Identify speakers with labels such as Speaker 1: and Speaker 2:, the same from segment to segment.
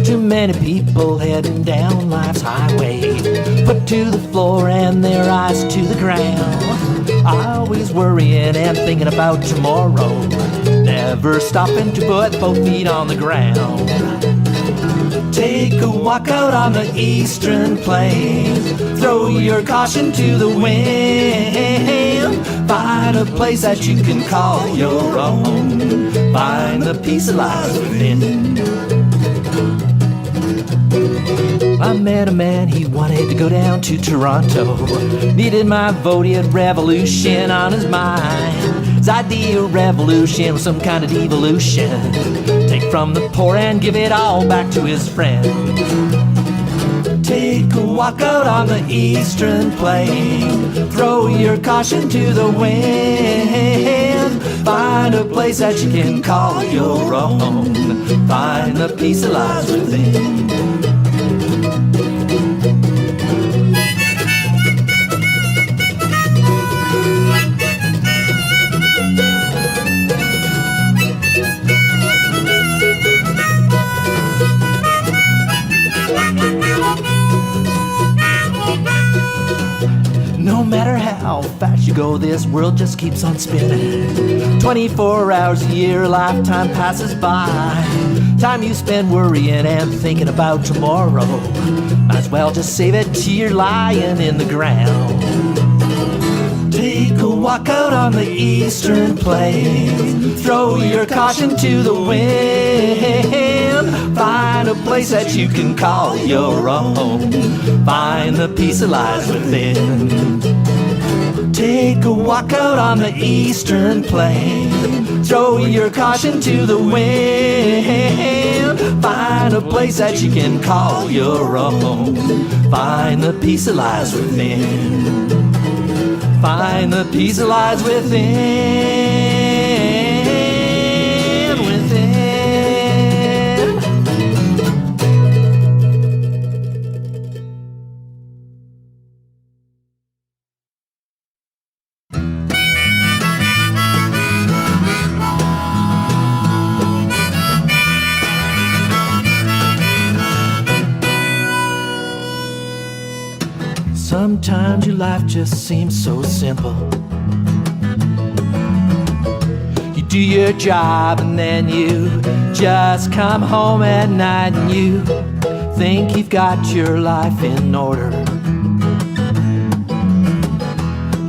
Speaker 1: Too many people heading down life's highway, foot to the floor and their eyes to the ground. Always worrying and thinking about tomorrow, never stopping to put both feet on the ground. Take a walk out on the eastern plains, throw your caution to the wind. Find a place that you can call your own, find the peace that lies within. I met a man, he wanted to go down to Toronto, needed my vote, he had revolution on his mind. His idea of revolution was some kind of devolution, take from the poor and give it all back to his friend. Take a walk out on the eastern plain, throw your caution to the wind. Find a place that you can call your own, find the peace that lies within. No matter how fast you go, this world just keeps on spinning. 24 hours a year, a lifetime passes by. Time you spend worrying and thinking about tomorrow, might as well just save it till you're lying in the ground. Take a walk out on the eastern plain, throw your caution to the wind. Find a place that you can call your own, find the peace that lies within. Take a walk out on the eastern plain, throw your caution to the wind. Find a place that you can call your own, find the peace that lies within. Find the peace that lies within, within. Sometimes your life just seems so simple. You do your job and then you just come home at night and you think you've got your life in order.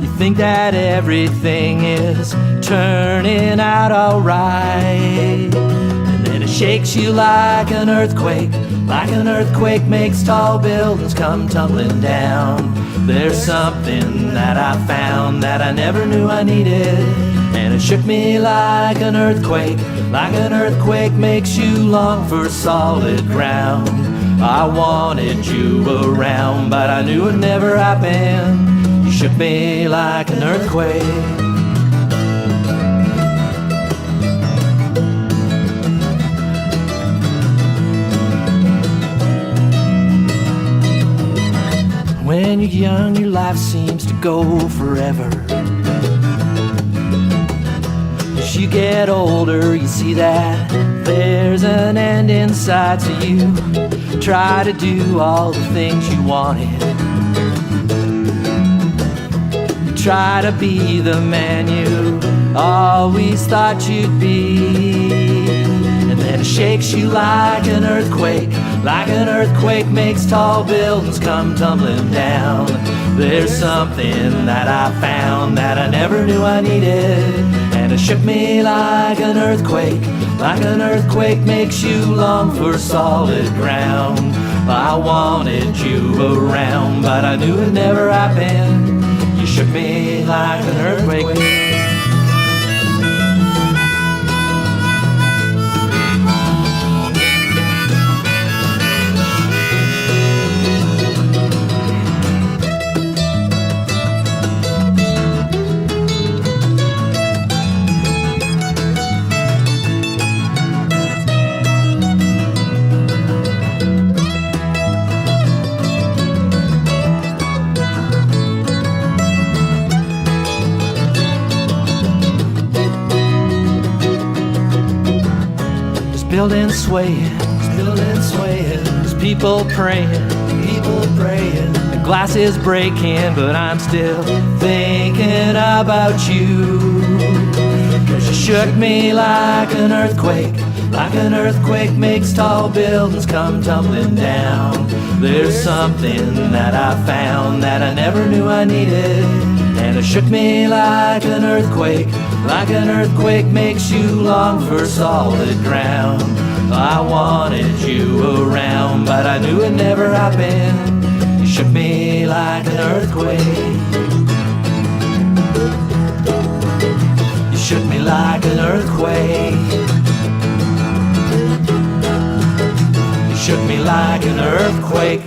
Speaker 1: You think that everything is turning out alright, and then it shakes you like an earthquake. Like an earthquake makes tall buildings come tumbling down. There's something that I found that I never knew I needed, and it shook me like an earthquake. Like an earthquake makes you long for solid ground. I wanted you around, but I knew it'd never happen. You shook me like an earthquake. When you're young, your life seems to go forever. As you get older, you see that there's an end in sight, so you try to do all the things you wanted. You try to be the man you always thought you'd be, and then it shakes you like an earthquake. Like an earthquake makes tall buildings come tumbling down. There's something that I found that I never knew I needed, and it shook me like an earthquake. Like an earthquake makes you long for solid ground. I wanted you around, but I knew it'd never happen. You shook me like an earthquake. building swaying, there's people praying, the glass is breaking, but I'm still thinking about you. 'Cause you shook me like an earthquake makes tall buildings come tumbling down. There's something that I found that I never knew I needed, and it shook me like an earthquake makes you long for solid ground. I wanted you around, but I knew it'd never happen. You shook me like an earthquake. You shook me like an earthquake. You shook me like an earthquake.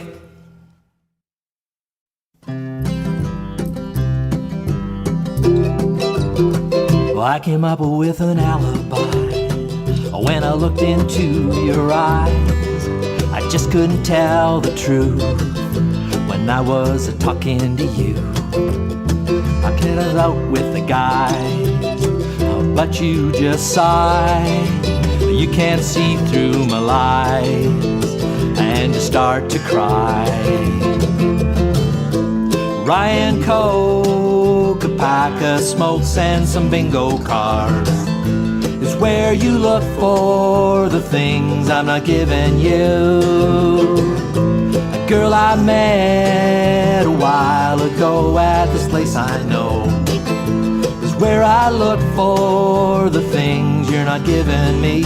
Speaker 1: Well, I came up with an alibi when I looked into your eyes. I just couldn't tell the truth when I was talking to you. I could have out with the guys, but you just sigh. You can't see through my lies, and you start to cry. Ryan Coke, a pack of smokes, and some bingo cards is where you look for the things I'm not giving you. A girl I met a while ago at this place I know is where I look for the things you're not giving me.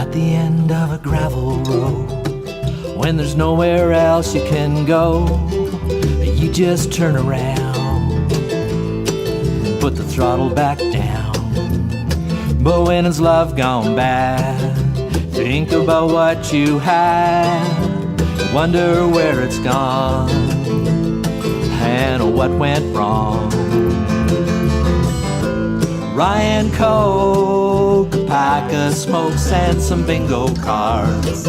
Speaker 1: At the end of a gravel road, when there's nowhere else you can go, you just turn around and put the throttle back down. But when it's love gone bad, think about what you had, wonder where it's gone and what went wrong. Ryan Coke, a pack of smokes, and some bingo cards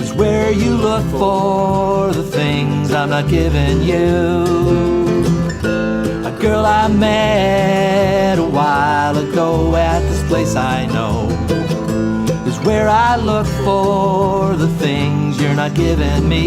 Speaker 1: is where you look for the things I'm not giving you. A girl I met a while ago at this place I know is where I look for the things you're not giving me.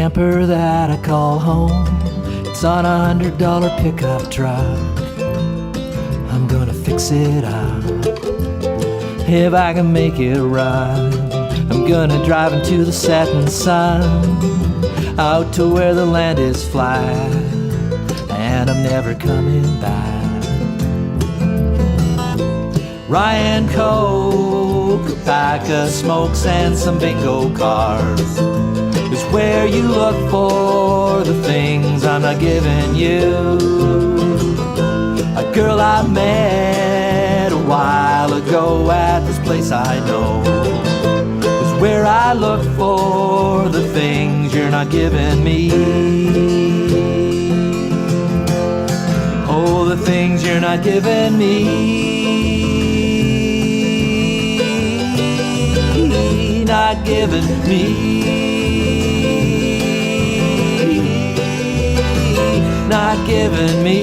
Speaker 1: Camper that I call home, it's on $100 pickup truck. I'm gonna fix it up if I can make it run. I'm gonna drive into the setting sun, out to where the land is flat, and I'm never coming back. Ryan Coke, a pack of smokes, and some bingo cards is where you look for the things I'm not giving you. A girl I met a while ago at this place I know is where I look for the things you're not giving me. Oh, the things you're not giving me. Not giving me. Not giving me.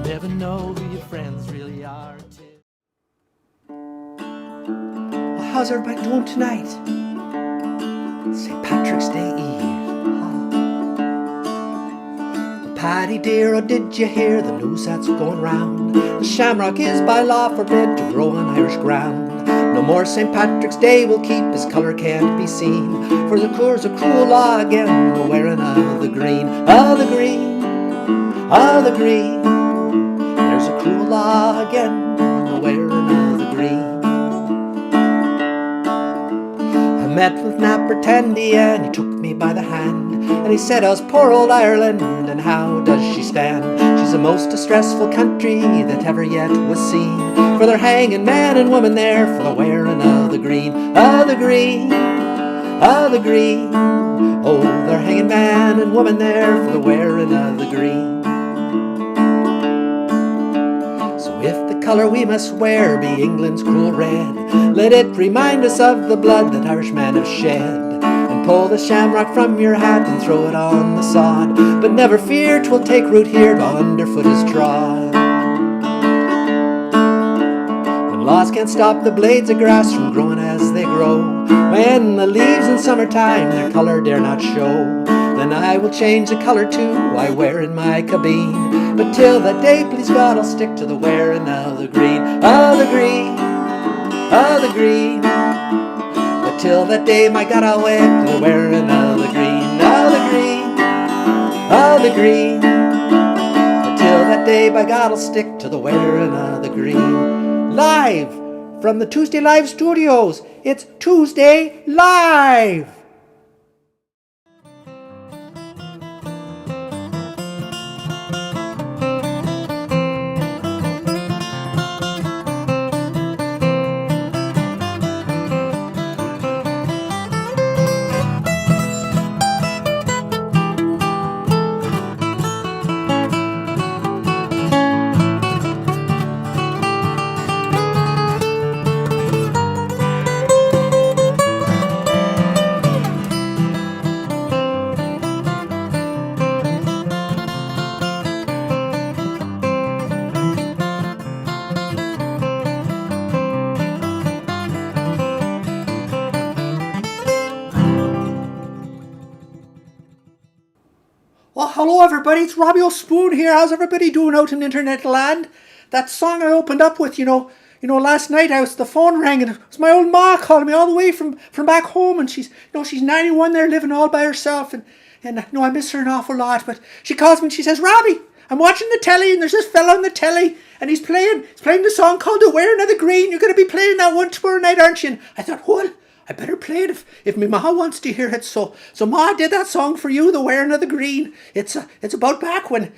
Speaker 1: Never know who your friends really are until...
Speaker 2: How's everybody doing tonight? St. Patrick's Day Eve. Oh. Paddy dear, oh did you hear the news that's going round? The shamrock is by law forbid to grow on Irish ground. No more St. Patrick's Day will keep, his colour can't be seen. For the Cour's a cruel law again, the wearing of the green. Oh the green, oh the green. There's a cruel law again, the wearing of the green. I met with Napper Tandy and he took me by the hand, and he said, how's poor old Ireland and how does she stand? She's the most distressful country that ever yet was seen, for they're hanging man and woman there for the wearing of the green. Oh the green, oh the green. Oh, they're hanging man and woman there for the wearing of the green. So if the colour we must wear be England's cruel red, let it remind us of the blood that Irishmen have shed. Pull the shamrock from your hat and throw it on the sod, but never fear, 'twill take root here till underfoot is trod. When laws can't stop the blades of grass from growing as they grow, when the leaves in summertime their colour dare not show, then I will change the colour too I wear in my cabine. But till that day, please God, I'll stick to the wearing of the green. Oh the green, oh the green. Till that day, my God, I'll wear the wearing of the green. Oh the green, oh the green. Till that day, by God, I'll stick to the wearing of the green. Live from the Tuesday Live studios, it's Tuesday Live. Well, hello everybody, it's Robbie O'Spoon here. How's everybody doing out in internet land? That song I opened up with, last night the phone rang and it was my old ma calling me all the way from back home, and she's 91 there living all by herself, and I miss her an awful lot, but she calls me and she says, Robbie, I'm watching the telly and there's this fella on the telly and he's playing the song called The Wearing of the Green. You're going to be playing that one tomorrow night, aren't you? And I thought, well, I better play it if my ma wants to hear it. So Ma did that song for you, The Wearing of the Green. It's about back when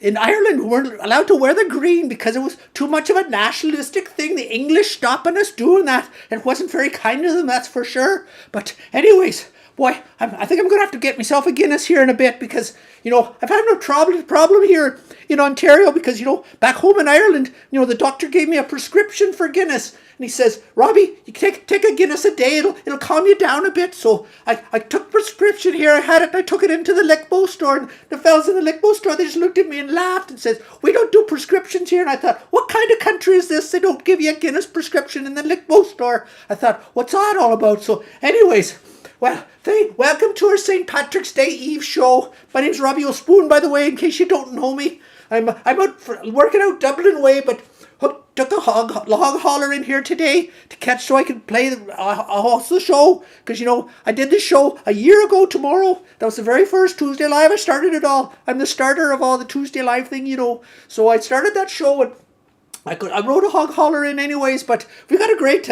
Speaker 2: in Ireland we weren't allowed to wear the green because it was too much of a nationalistic thing. The English stopping us doing that. It wasn't very kind of them, that's for sure. But anyways, boy, I think I'm going to have to get myself a Guinness here in a bit because, I've had no problem here in Ontario because, back home in Ireland, the doctor gave me a prescription for Guinness. And he says, Robbie, you take a Guinness a day, it'll calm you down a bit. So I took prescription here, I had it, and I took it into the Lickbo store. And the fellas in the Lickbo store, they just looked at me and laughed and says, we don't do prescriptions here. And I thought, what kind of country is this? They don't give you a Guinness prescription in the Lickbo store. I thought, what's that all about? So anyways, well, welcome to our St. Patrick's Day Eve show. My name's Robbie O'Spoon, by the way, in case you don't know me. I'm out working out Dublin way, but took a hog hauler in here today to catch so I could play host the show. Because, I did this show a year ago tomorrow. That was the very first Tuesday Live. I started it all. I'm the starter of all the Tuesday Live thing, So I started that show and I wrote a hog hauler in anyways, but we got a great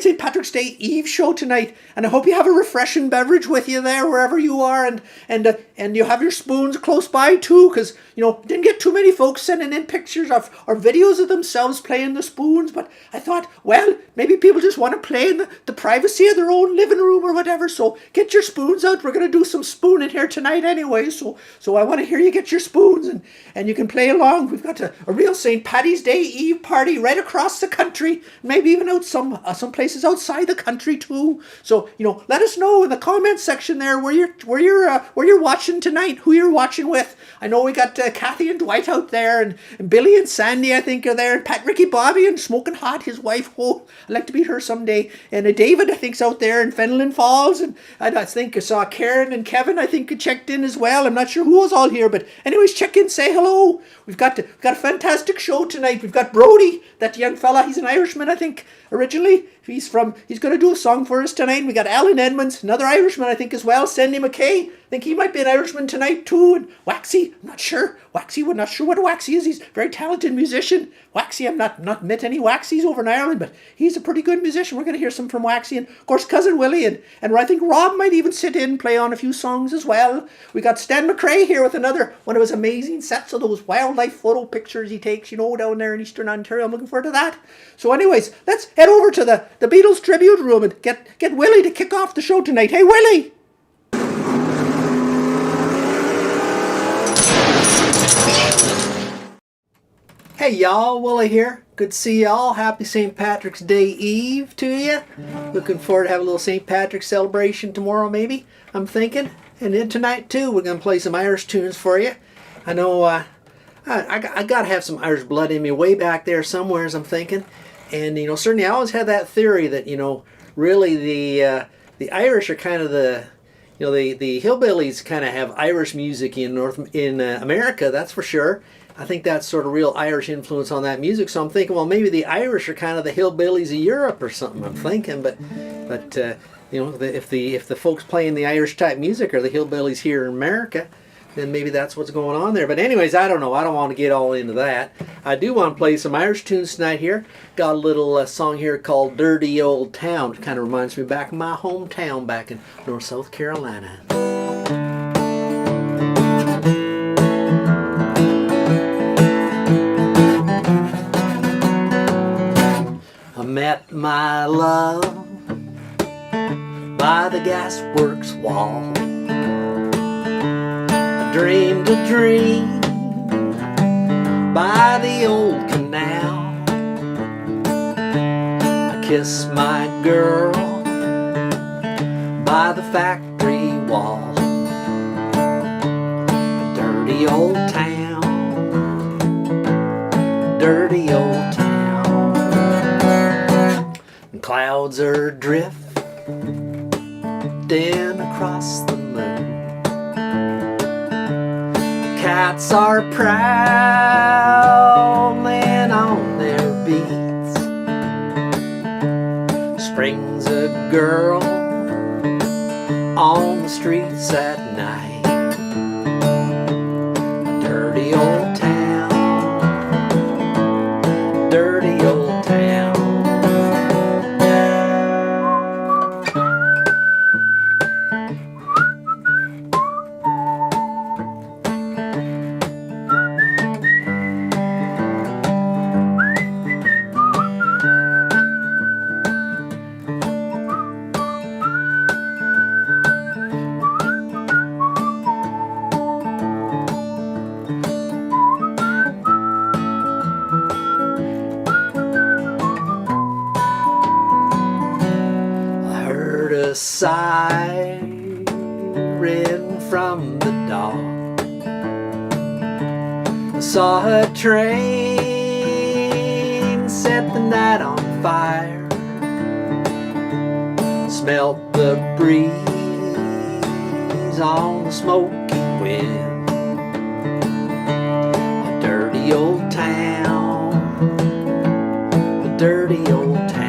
Speaker 2: St. Patrick's Day Eve show tonight, and I hope you have a refreshing beverage with you there wherever you are, and you have your spoons close by too, because didn't get too many folks sending in pictures or videos of themselves playing the spoons. But I thought, well, maybe people just want to play in the privacy of their own living room or whatever. So get your spoons out. We're going to do some spooning here tonight anyway. So I want to hear you get your spoons and you can play along. We've got a real St. Paddy's Day Eve party right across the country, maybe even out some places outside the country too. So let us know in the comments section there where you're watching watching tonight? Who you're watching with? I know we got Kathy and Dwight out there, and Billy and Sandy, I think, are there, and Pat, Ricky, Bobby, and Smoking Hot, his wife. Oh, I'd like to meet her someday. And David, I think, is out there in Fenelon Falls, and I think I saw Karen and Kevin, I think, checked in as well. I'm not sure who was all here, but anyways, check in, say hello. We've got a fantastic show tonight. We've got Brody, that young fella. He's an Irishman, I think, originally. He's going to do a song for us tonight. We got Alan Edmunds, another Irishman, I think, as well. Sandy Mackay, I think he might be an Irishman tonight too. And Waxxie, I'm not sure. We're not sure what Waxxie is. He's a very talented musician. Waxxie, I've not met any Waxxies over in Ireland, but he's a pretty good musician. We're going to hear some from Waxxie. And of course, Cousin Willy. And I think Rob might even sit in and play on a few songs as well. We got Stan McRae here with another one of his amazing sets of those wildlife photo pictures he takes, down there in Eastern Ontario. I'm looking forward to that. So anyways, let's head over to the Beatles tribute room and get Willy to kick off the show tonight. Hey, Willy! Hey y'all, Willy here. Good to see y'all. Happy St. Patrick's Day Eve to you. Looking forward to having a little St. Patrick's celebration tomorrow maybe, I'm thinking. And then tonight too, we're going to play some Irish tunes for you. I know I got to have some Irish blood in me way back there somewhere, as I'm thinking. And, certainly I always had that theory that, really the Irish are kind of the hillbillies kind of have Irish music in America, that's for sure. I think that's sort of real Irish influence on that music. So I'm thinking, well, maybe the Irish are kind of the hillbillies of Europe or something. I'm thinking, but if the folks playing the Irish type music are the hillbillies here in America, then maybe that's what's going on there. But anyways, I don't know. I don't want to get all into that. I do want to play some Irish tunes tonight here. Got a little song here called Dirty Old Town. It kind of reminds me back of my hometown back in North South Carolina. I met my love by the gasworks wall. Dreamed a dream by the old canal. I kissed my girl by the factory wall. Dirty old town, dirty old town. And clouds are drifting across the moon. Cats are prowling on their beats. Spring's a girl on the streets at night. Dirty old town, dirty old town. Siren from the dawn. I saw a train set the night on fire. Smelt the breeze on the smoky wind. A dirty old town, a dirty old town.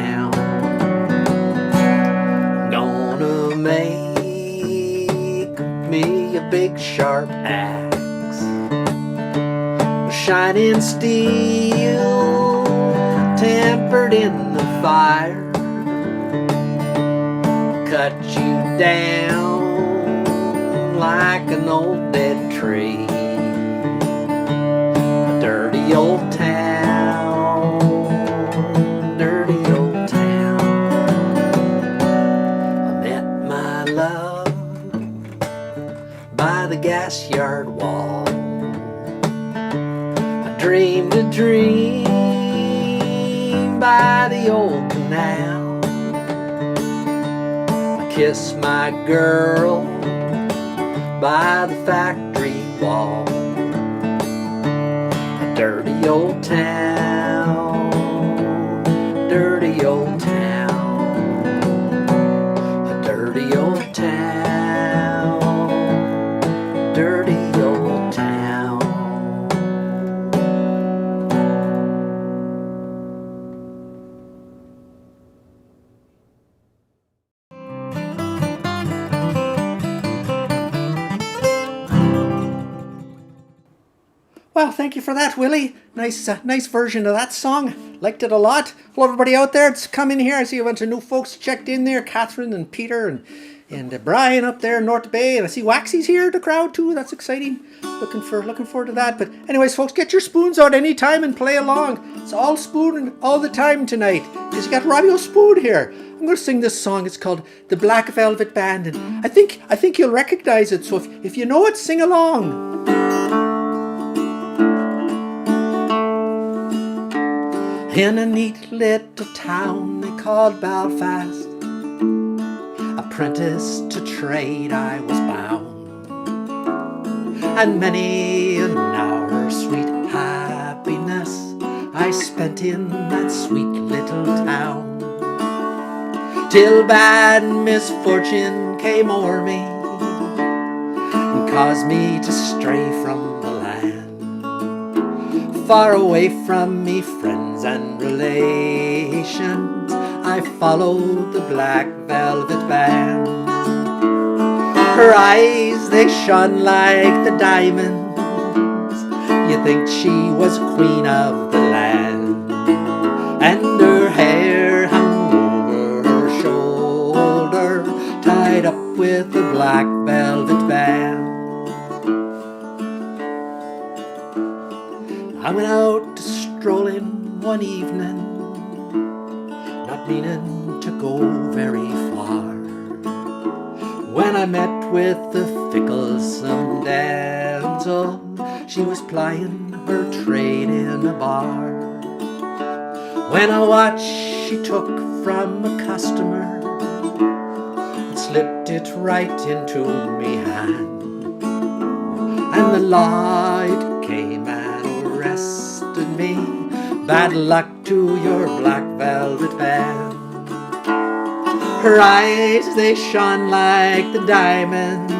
Speaker 2: Make me a big sharp axe, shining steel tempered in the fire. Cut you down like an old dead tree. A dirty old town, dirty old town. Love by the gas yard wall. I dreamed a dream by the old canal. I kissed my girl
Speaker 1: by the factory wall. A dirty old town, dirty old town, a dirty old town, dirty old town.
Speaker 2: Well, thank you for that, Willie. Nice version of that song. Liked it a lot. Hello, everybody out there. It's come in here. I see a bunch of new folks checked in there. Catherine and Peter and Brian up there in North Bay. And I see Waxxie's here, the crowd too. That's exciting. Looking forward to that. But anyways, folks, get your spoons out anytime and play along. It's all spooning all the time tonight. Because you got Robbie O'Spoon here. I'm going to sing this song. It's called The Black Velvet Band. And I think you'll recognize it. So if you know it, sing along. In a neat little town they called Belfast, apprentice to trade I was bound, and many an hour sweet happiness I spent in that sweet little town, till bad misfortune came o'er me and caused me to stray from the land, far away from me friends and relations. I followed the black velvet band. Her eyes, they shone like the diamonds. You think she was queen of the land. And her hair hung over her shoulder, tied up with a black velvet band. I went out strolling one evening, not meaning to go very far, when I met with the ficklesome damsel. She was plying her trade in a bar, when a watch she took from a customer and slipped it right into me hand, and the law it came and arrested me. Bad luck to your black velvet band. Her eyes, they shone like the diamonds.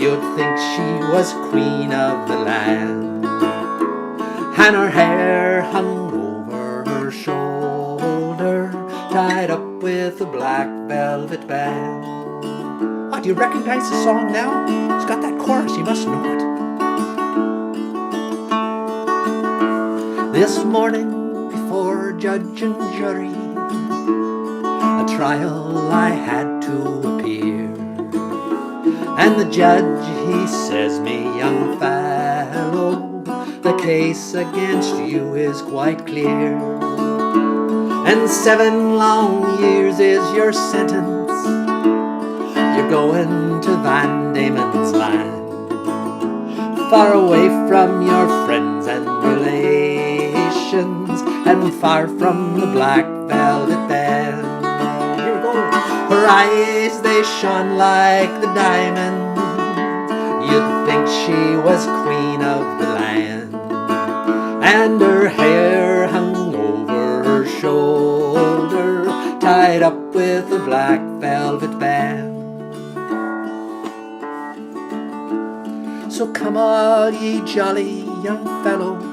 Speaker 2: You'd think she was queen of the land. And her hair hung over her shoulder, tied up with a black velvet band. Oh, do you recognize the song now? It's got that chorus, you must know it. This morning, before judge and jury, a trial I had to appear. And the judge, he says, me young fellow, the case against you is quite clear. And 7 long years is your sentence. You're going to Van Diemen's Land, far away from your friends and relations, and far from the black velvet band. Here we go. Her eyes, they shone like the diamonds. You'd think she was queen of the land. And her hair hung over her shoulder, tied up with a black velvet band. So come all ye jolly young fellows,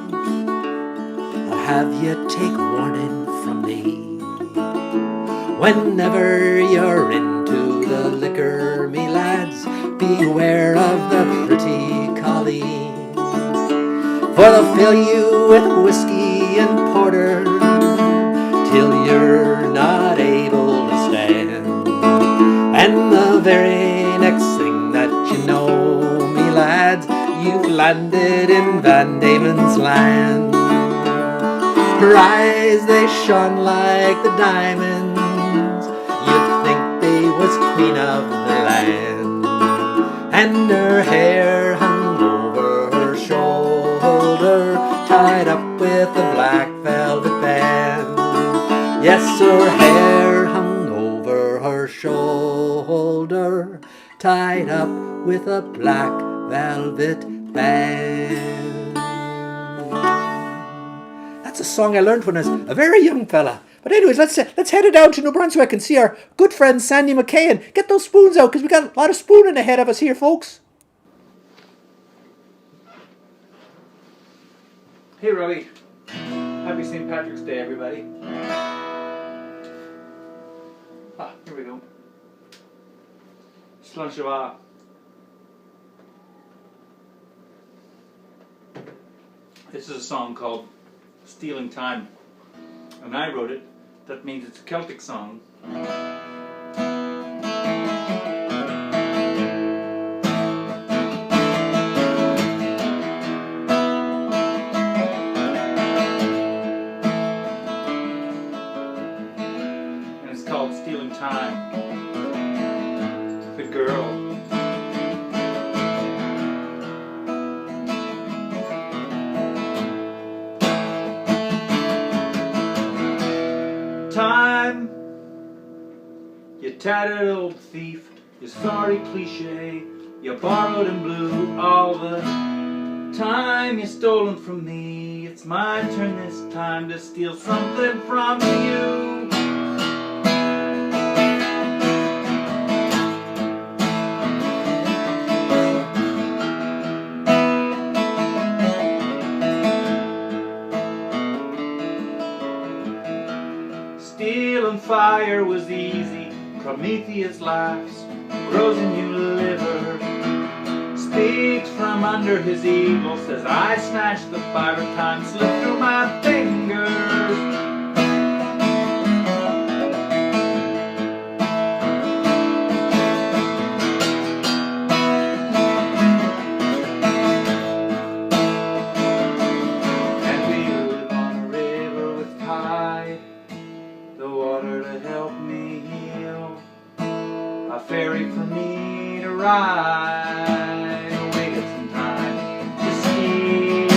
Speaker 2: I'll have you take warning from me. Whenever you're into the liquor, me lads, beware of the pretty colleens, for they'll fill you with whiskey and porter till you're not able to stand. And the very next thing that you know, me lads, you've landed in Van Diemen's Land. Her eyes, they shone like the diamonds. You'd think they was queen of the land. And her hair hung over her shoulder, tied up with a black velvet band. Yes, her hair hung over her shoulder, tied up with a black velvet band. That's a song I learned when I was a very young fella. But anyways, let's head down to New Brunswick and see our good friend Sandy Mackay and get those spoons out, because we got a lot of spooning ahead of us here, folks.
Speaker 3: Hey Robbie, happy St. Patrick's Day everybody. Here we go. Slán. This is a song called Stealing Time, and I wrote it. That means it's a Celtic song. Called Stealing Time. The girl. Time, you tattered old thief, you sorry cliche, you borrowed and blew all the time you stolen from me. It's my turn this time to steal something from you. Stealing fire was easy, Prometheus laughs, grows a new liver, speaks from under his eagle, says I snatched the fire of time, slipped through my fingers. And we live on a river with tide, the water to help me heal, a ferry for me to ride, we got some time to steal.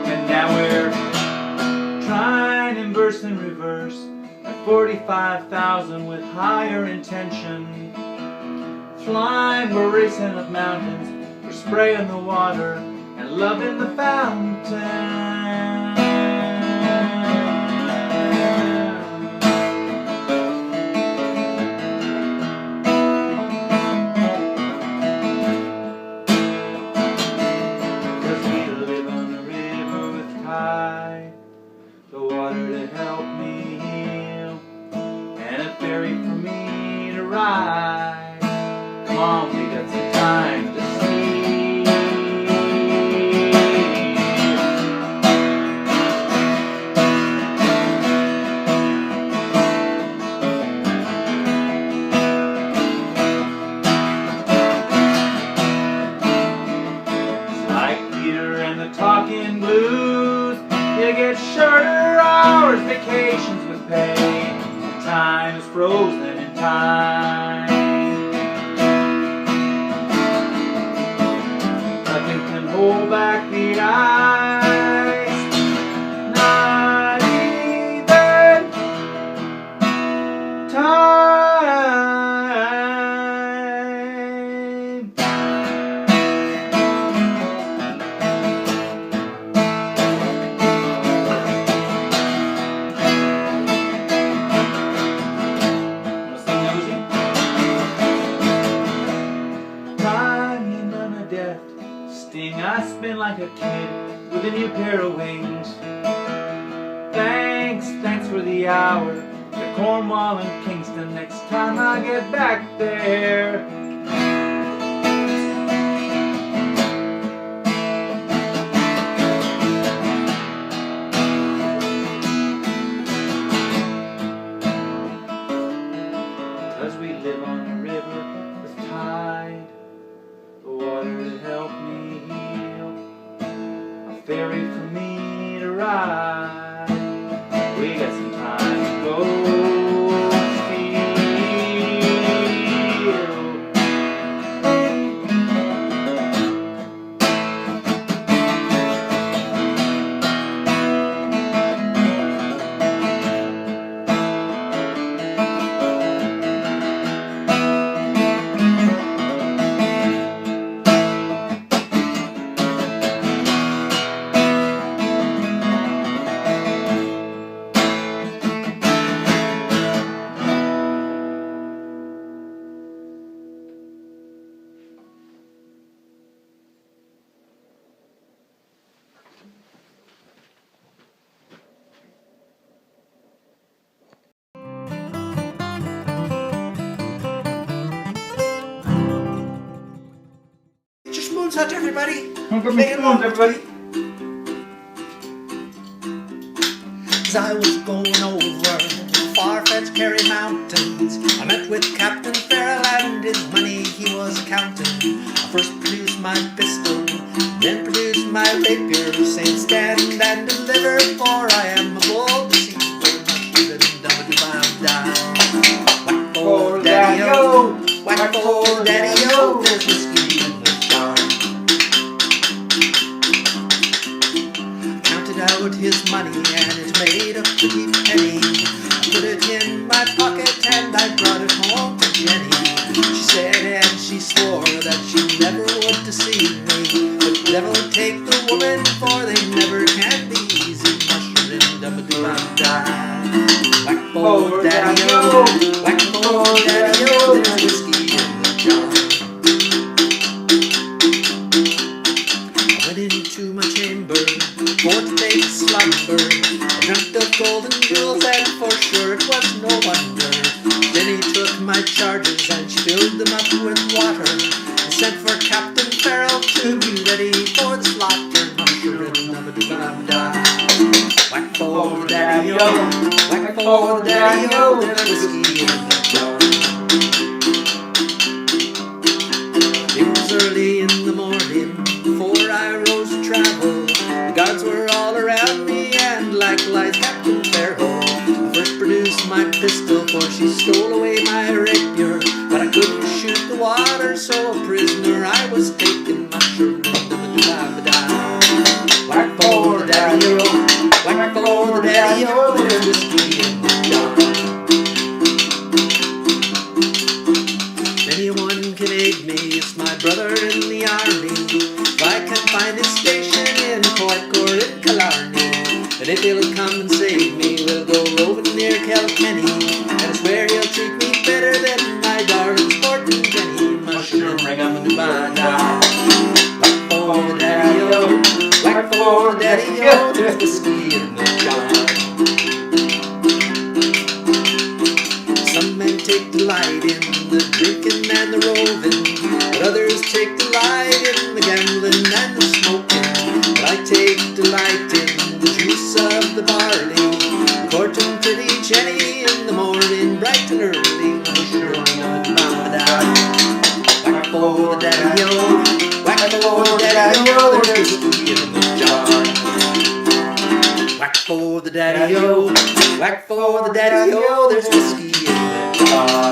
Speaker 3: And now we're trying in verse and reverse, 45,000 with higher intention. Flying, we're racing up mountains, we're spraying the water and loving the fountain. Cause we live on the river with tide, the water to help me heal, and a ferry for me to ride. Come on, we got some time to steal. It's like Peter and the Talking Blues, you get shorter hours, vacations with pay, time is frozen in time. Nothing can hold back the ice, not even time. Time and none of death, sting I spin like a kid with a new pair of wings. Thanks for the hour to Cornwall and Kingston, next time I get back there. Cause we live on a river with tide, the water to help me heal, a ferry for me to ride. We got some time to go steal.
Speaker 2: such, everybody.
Speaker 3: Look at me
Speaker 2: Play along,
Speaker 3: spoons, everybody.
Speaker 2: As I was going over far-fetched Kerry Mountains, I met with Captain Farrell and his money he was accounting. I first produced my pistol, then produced my rapier, saying stand and deliver, for I am a bold deceiver. Whack for daddy-o, whack for daddy-o, there's whiskey in the jar. Counted out his money and it made a pretty penny. I put it in my pocket and I brought it home to Jenny. She said and she swore that she never would deceive me. The devil take the woman, for they never can be easy. Mushroom dum-a-dum-dum-da. Whack for daddy-o, whack for daddy-o, there's whiskey in the jar. I went into my chamber for to take slumber. I dreamt of golden jewels and for sure it was no wonder. Jenny took my charges and she filled them up with water and sent for Captain Farrell to be ready for the slaughter. Whack for daddy-o, whack for daddy-o, there's whiskey in the jar. It was early in the morning before I rose to travel. The guards were all around me and likewise Captain Farrell. I first produced my pistol, for she stole away my rapier, but I couldn't shoot the water, so a prisoner I was taken. Mushroom whack for daddy-o, whack for daddy-o, there's whiskey in the jar. Anyone can aid me, it's my brother in the army. If I can find his station in Cork or in Killarney, and if he'll come and save me, we'll go roving near Kilkenny, and I swear he'll treat me better than my darling sporting Jenny. Mushroom ring-a-dum-dum-da. Whack for daddy-o, whack for daddy-o, there's whiskey in the jar. Some men take delight in the drinking and the roving, but others take delight in the gambling and the smoking. But I take delight in the juice of the barley, courting pretty Jenny in the morning, bright and early. Whack for the daddy-o, whack for daddy-o, there's whiskey in the jar. Whack for the daddy-o, whack for the daddy-o, there's whiskey in the jar.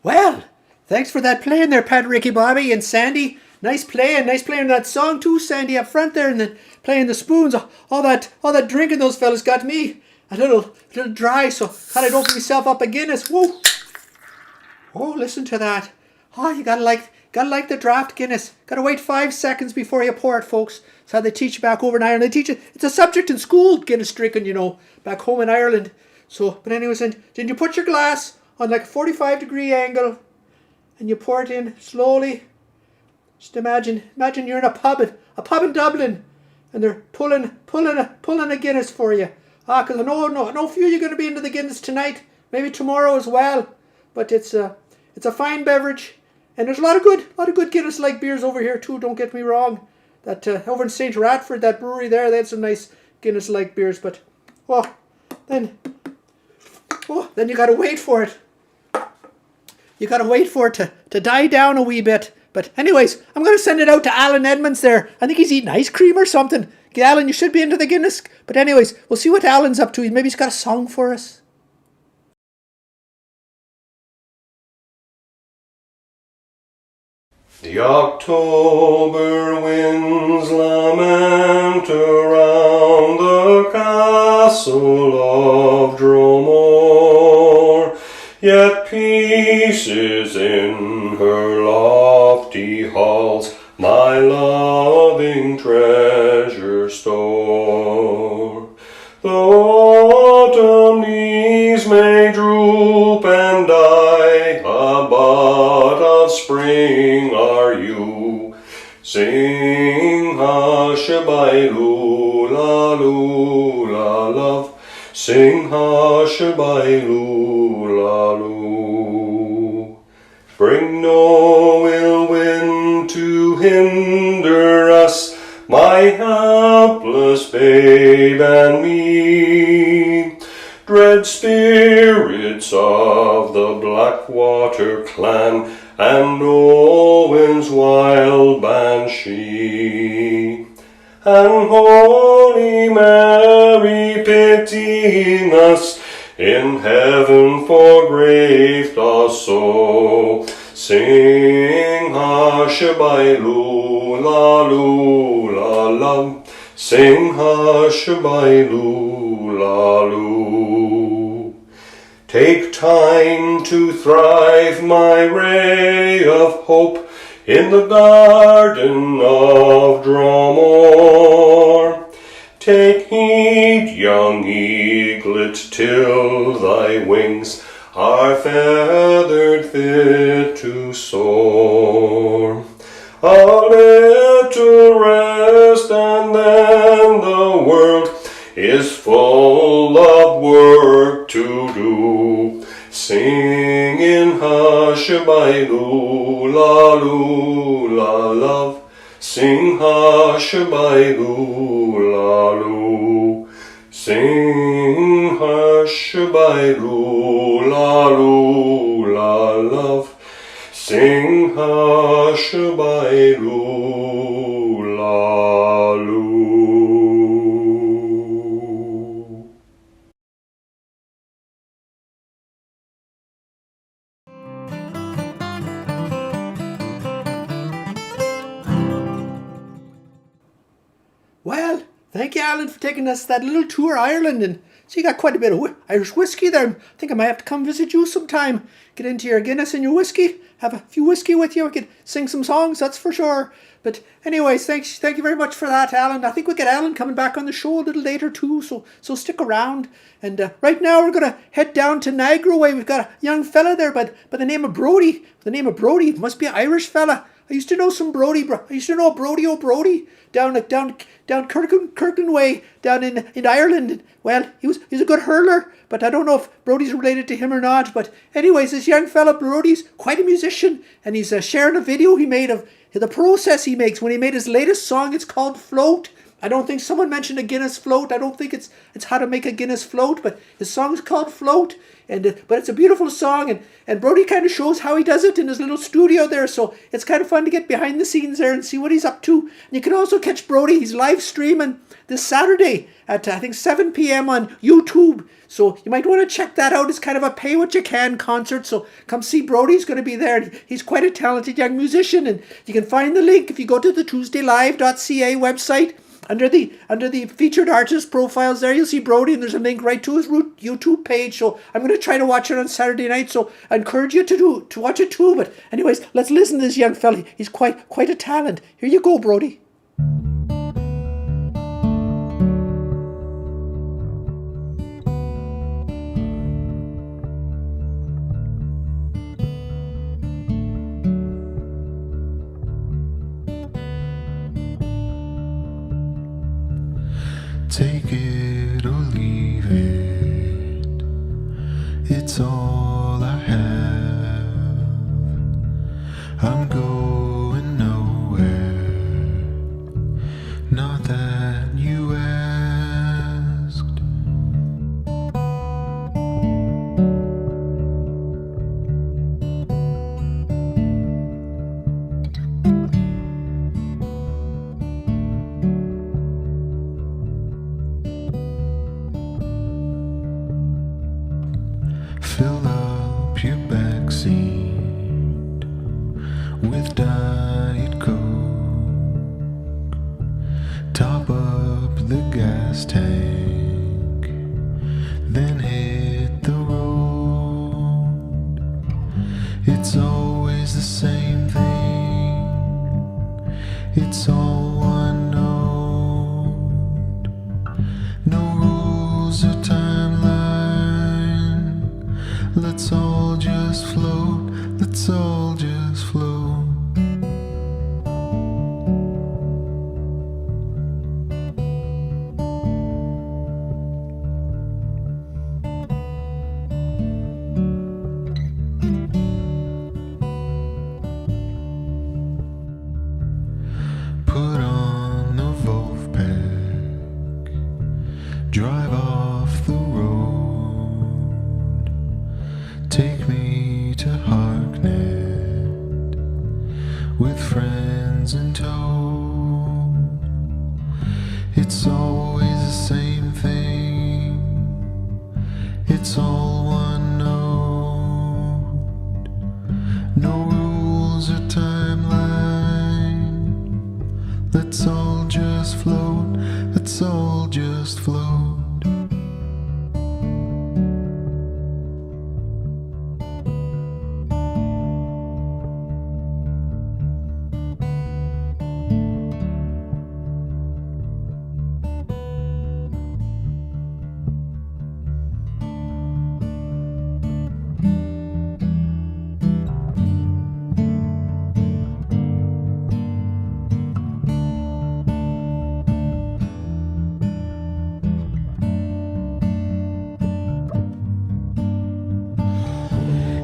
Speaker 2: Well, thanks for that playing there, Pat, Ricky, Bobby, and Sandy. Nice playing that song too, Sandy, up front there, and then playing the spoons. All that drinking those fellas got me a little dry, so thought I'd open myself up a Guinness. Whoa! Oh, listen to that. Oh, you gotta like the draft Guinness. Gotta wait 5 seconds before you pour it, folks. That's how they teach you back over in Ireland. They teach it. It's a subject in school, Guinness drinking, you know, back home in Ireland. So, but anyways, then you put your glass on like a 45-degree angle, and you pour it in slowly. Just imagine you're in a pub in Dublin, and they're pulling a Guinness for you. Because I know few of you are going to be into the Guinness tonight, maybe tomorrow as well. But it's a fine beverage, and there's a lot of good Guinness-like beers over here too. Don't get me wrong. That over in St. Radford, that brewery there, they had some nice Guinness-like beers. But then you got to wait for it. You got to wait for it to die down a wee bit. But anyways, I'm going to send it out to Alan Edmunds there. I think he's eating ice cream or something. Alan, you should be into the Guinness. But anyways, we'll see what Alan's up to. Maybe he's got a song for us.
Speaker 4: The October winds lament around the castle of Dromore, yet peace is in her lofty halls, my loving treasure store. Though autumn leaves may droop and die, a bud of spring are you. Sing hush-a-bye-lula, sing hush-a-bye-loo-la-loo. Bring no ill wind to hinder us, my hapless babe and me. Dread spirits of the Blackwater clan, and Owen's wild banshee. And Holy Mary pitying us, in heaven forgraved us so. Sing hush-a-bye-loo-la-loo-la-la. Sing hush-a-bye-loo-la-loo. Take time to thrive, my ray of hope, in the garden of Dromore. Take heed, young eaglet, till thy wings are feathered fit to soar. A little rest, and then the world is full of work to do. Singing hush-a-bye-loo-la-loo-la-love. Sing hush-a-bye-loo-la-loo. Sing hush-a-bye-loo-la-loo-la-love. Sing hush-a-bye-loo-la-loo.
Speaker 2: Well, thank you, Alan, for taking us that little tour Ireland. And so you got quite a bit of Irish whiskey there. I think I might have to come visit you sometime. Get into your Guinness and your whiskey. Have a few whiskey with you. We could sing some songs, that's for sure. But anyways, thank you very much for that, Alan. I think we'll get Alan coming back on the show a little later too, so stick around. And right now we're going to head down to Niagara way. We've got a young fella there by the name of Brody. It must be an Irish fella. I used to know some Brody. I used to know Brody O'Brody down Kirkland way down in Ireland. Well, he's a good hurler, but I don't know if Brody's related to him or not. But anyways, this young fella Brody's quite a musician, and he's sharing a video he made of the process he makes when he made his latest song. It's called Float. I don't think someone mentioned a Guinness float. I don't think it's how to make a Guinness float, but his song is called Float. But it's a beautiful song, and Brody kind of shows how he does it in his little studio there, so it's kind of fun to get behind the scenes there and see what he's up to. And you can also catch Brody. He's live streaming this Saturday at I think 7 p.m. on YouTube, so you might want to check that out. It's kind of a pay what you can concert, so come see Brody. He's going to be there. He's quite a talented young musician, and you can find the link if you go to the tuesdaylive.ca website. Under the featured artist profiles there, you'll see Brody, and there's a link right to his YouTube page. So I'm going to try to watch it on Saturday night. So I encourage you to watch it too. But anyways, let's listen to this young fella. He's quite a talent. Here you go, Brody.
Speaker 5: Take it or leave it, it's all I have. I'm going nowhere, not that you asked. Fill up your backseat with Diet Coke. Top up the gas tank, then hit the road. It's always the same thing, it's all one note. No rules or timeline. Let's all just float, let's all just float. with friends in tow. It's always the same thing, it's all one note, no rules or timeline. Let's all just float, let's all just float.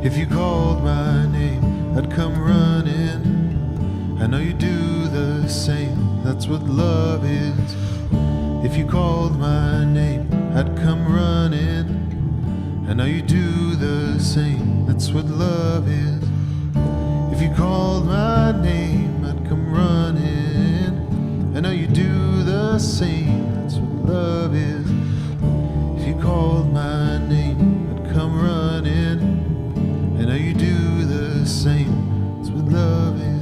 Speaker 5: If you called my name, I'd come running. I know you do the same, that's what love is. If you called my name, I'd come running. I know you do the same, that's what love is. If you called my name, I'd come running. I know you do the same, that's what love is. If you called my name, I'd come running. I know you do the same, that's what love is.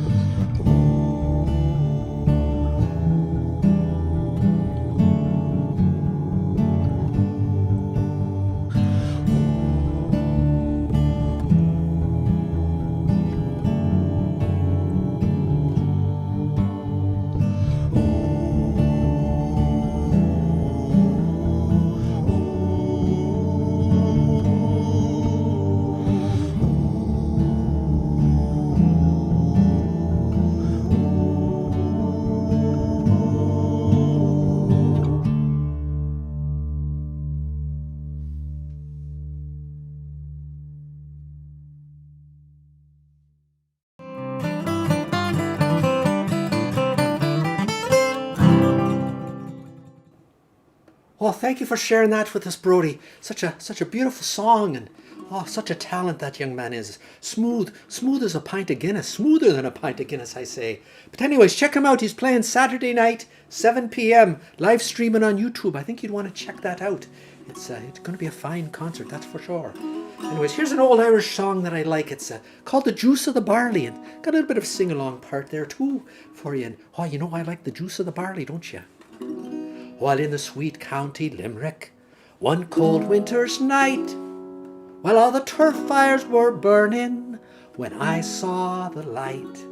Speaker 2: Oh, thank you for sharing that with us, Brody. Such a beautiful song, and oh, such a talent that young man is. Smooth as a pint of Guinness. Smoother than a pint of Guinness, I say. But anyways, check him out. He's playing Saturday night, 7 p.m. live streaming on YouTube. I think you'd want to check that out. It's going to be a fine concert, that's for sure. Anyways, here's an old Irish song that I like. It's called The Juice of the Barley, and got a little bit of sing-along part there too for you. And oh, you know I like the juice of the barley, don't you? While in the sweet county Limerick, one cold winter's night, while all the turf fires were burning, when I saw the light,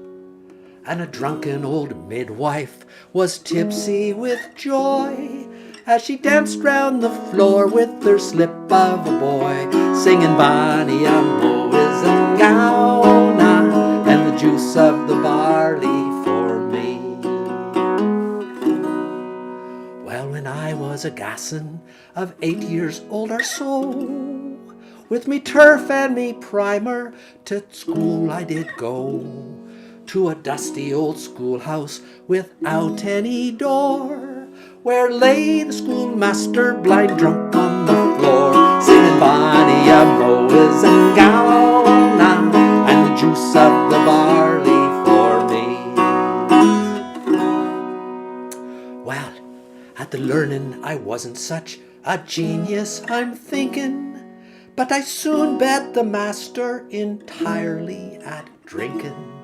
Speaker 2: and a drunken old midwife was tipsy with joy, as she danced round the floor with her slip of a boy, singing Bonnie Amo is a gowna, and the juice of the barley for me. Well, when I was a gassin of 8 years old or so, with me turf and me primer, to school I did go, to a dusty old schoolhouse without any door, where lay the schoolmaster blind drunk on the floor, singing Bonnie Amo is a gowna, and the juice of the barley for me. Well, at the learning I wasn't such a genius, I'm thinking, but I soon bet the master entirely at drinking.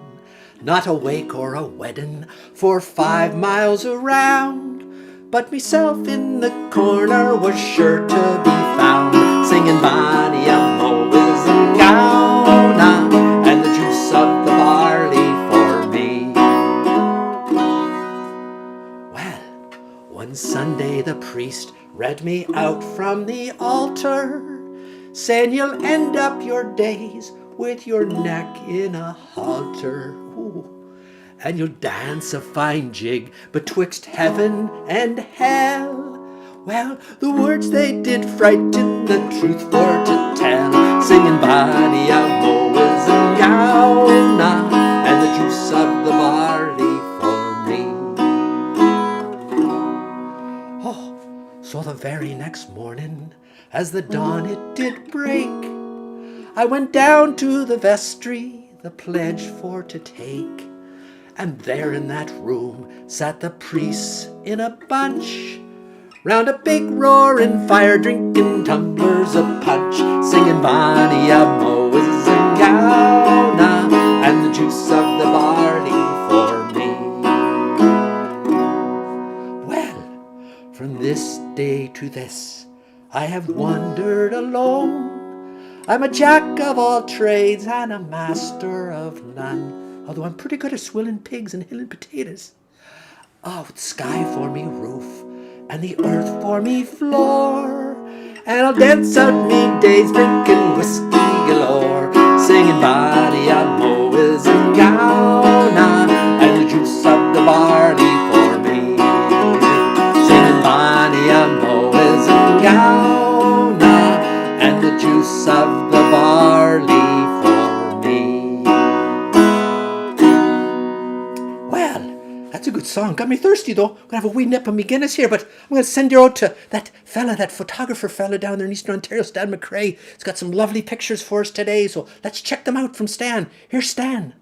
Speaker 2: Not a wake or a wedding for 5 miles around, but myself in the corner was sure to be found, singing Bonnie Amo is a gowna, and the juice of the barley for me. Well, one Sunday the priest read me out from the altar, saying you'll end up your days with your neck in a halter. Ooh. And you'll dance a fine jig betwixt heaven and hell. Well, the words they did frighten, the truth for to tell, singing Bonnie Amo is a gowna, and the juice of the barley for me. Oh, so the very next morning, as the dawn it did break, I went down to the vestry, the pledge for to take,
Speaker 1: And there in that room sat the priests in a bunch, round a big roaring fire, drinking tumblers of punch, singing Bonnie of Moses and Gauna, and the juice of the barley for me. Well, from this day to this, I have wandered alone. I'm a jack of all trades and a master of none, although I'm pretty good at swilling pigs and hilling potatoes. Oh, the sky for me roof, and the earth for me floor, and I'll dance out me days drinking whiskey galore, singing Bonnie of Moses and Gauna, and the juice of the barley for me. Singing Bonnie of Moses and Gauna, and the juice of the barley for me. Well, that's a good song. Got me thirsty though. I'm gonna have a wee nip of me Guinness here, but I'm gonna send you out to that fella, that photographer fella down there in Eastern Ontario, Stan McRae. He's got some lovely pictures for us today, so let's check them out from Stan. Here's Stan.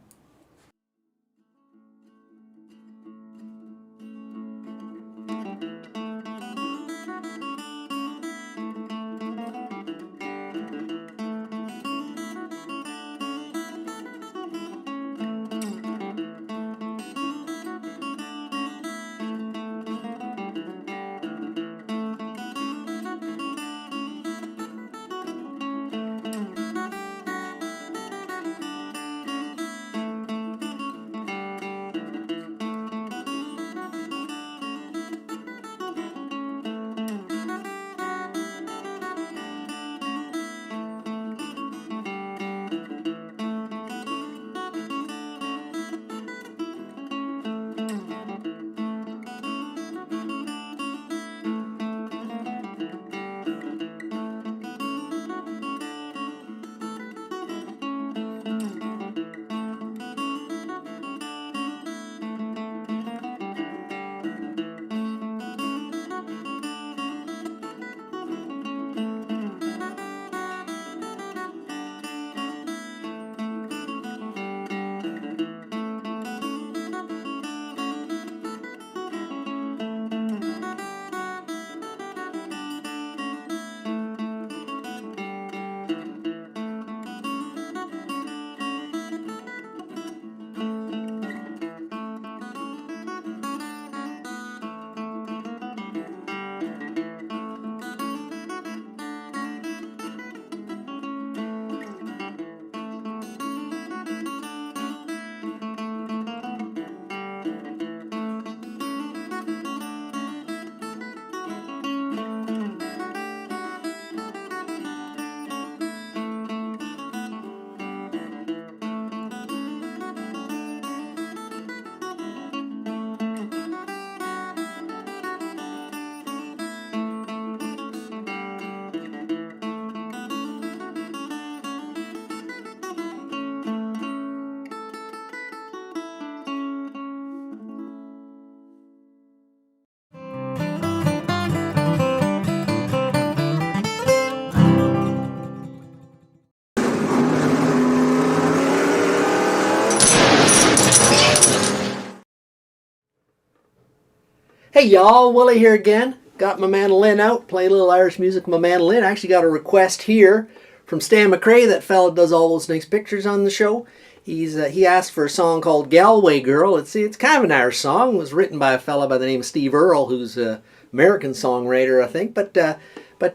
Speaker 1: Hey y'all, Willie here again. Got my mandolin out, playing a little Irish music with my mandolin. I actually got a request here from Stan McRae, that fella that does all those nice pictures on the show. He asked for a song called Galway Girl. It's kind of an Irish song. It was written by a fella by the name of Steve Earle, who's an American songwriter, I think. But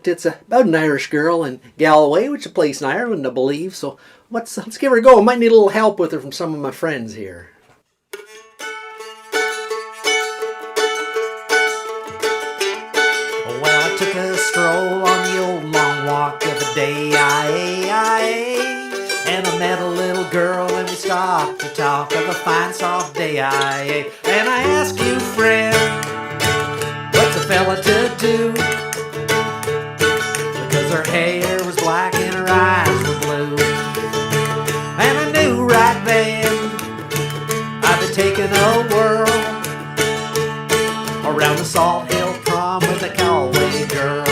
Speaker 1: it's about an Irish girl in Galway, which is a place in Ireland, I believe. So let's give her a go. I might need a little help with her from some of my friends here. Well, I took a stroll on the old long walk of a day, and I met a little girl and we stopped to talk of a fine soft day, and I asked you, friend, what's a fella to do? Because her hair was black and her eyes were blue, and I knew right then I'd be taking a whirl around the Salt Hill Prom with a Galway girl.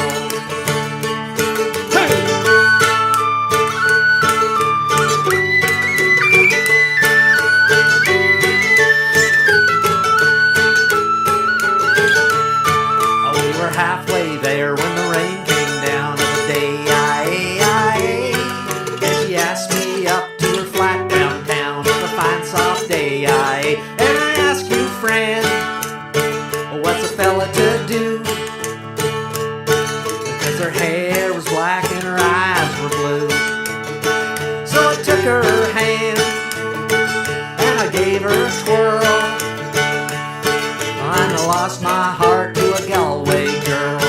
Speaker 1: way. And I ask you, friend, what's a fella to do? Because her hair was black and her eyes were blue. So I took her hand and I gave her a twirl, and I lost my heart to a Galway girl.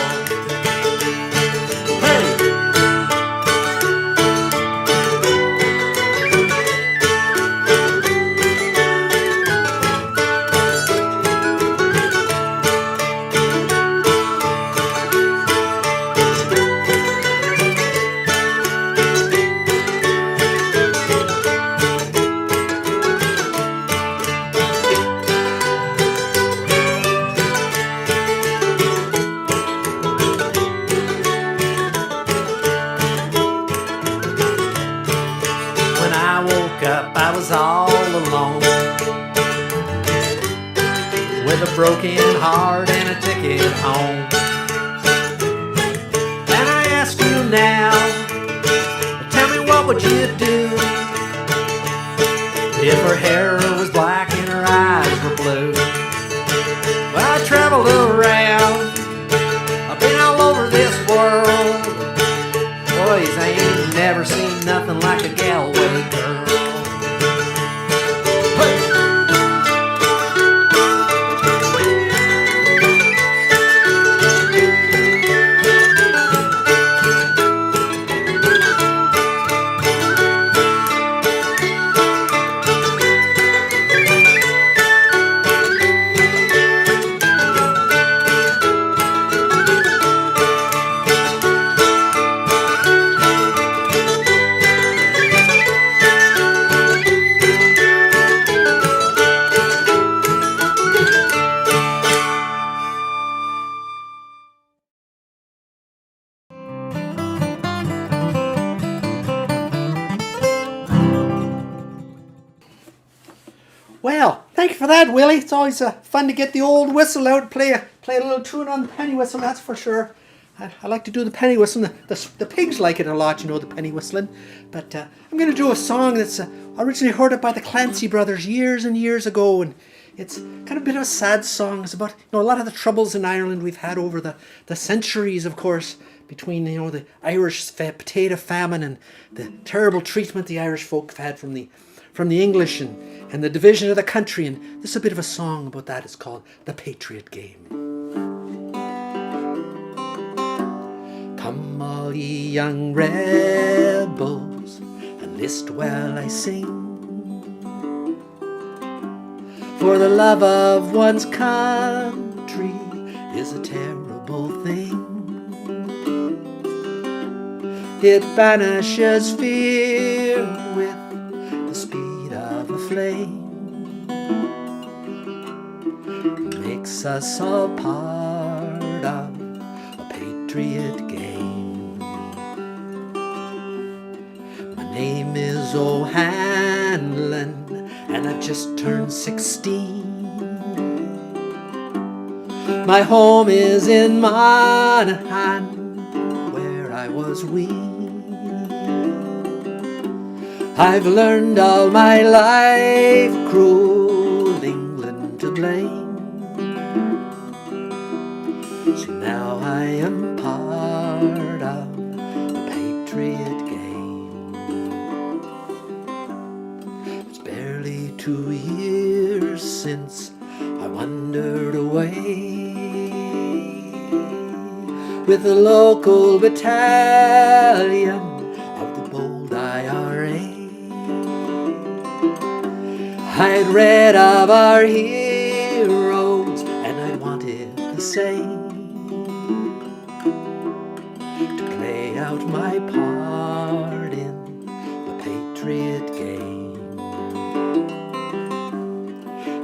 Speaker 1: I was all alone, with a broken heart and a ticket home. And I ask you now, tell me what would you do if her hair was black and her eyes were blue? Well, I traveled around, I've been all over this world. Boys, I ain't never seen nothing like a Galway girl.
Speaker 2: Well, thank you for that, Willie. It's always fun to get the old whistle out and play a little tune on the penny whistle, that's for sure. I like to do the penny whistling. The pigs like it a lot, you know, the penny whistling. But I'm going to do a song that's originally heard it by the Clancy brothers years and years ago, and it's kind of a bit of a sad song. It's about, you know, a lot of the troubles in Ireland we've had over the centuries, of course, between, you know, the Irish potato famine and the terrible treatment the Irish folk have had from the English and the division of the country. And this is a bit of a song about that. It's called The Patriot Game. Come all ye young rebels, and list while I sing, for the love of one's country is a terrible thing. It banishes fear with the speed of a flame, makes us all part of a patriot game. My name is O'Hanlon, and I've just turned 16. My home is in Monaghan, where I was weaned. I've learned all my life cruel England to blame, so now I am part of a patriot game. It's barely 2 years since I wandered away with the local battalion of the bold IRA. I'd read of our heroes and I wanted the same, to play out my part in the patriot game.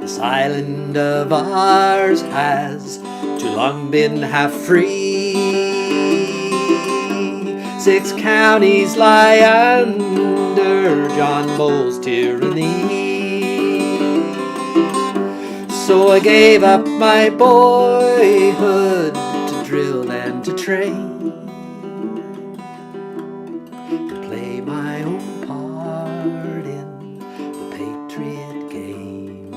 Speaker 2: This island of ours has too long been half free. 6 counties lie under John Bull's tyranny. So I gave up my boyhood to drill and to train, to play my own part in the patriot game.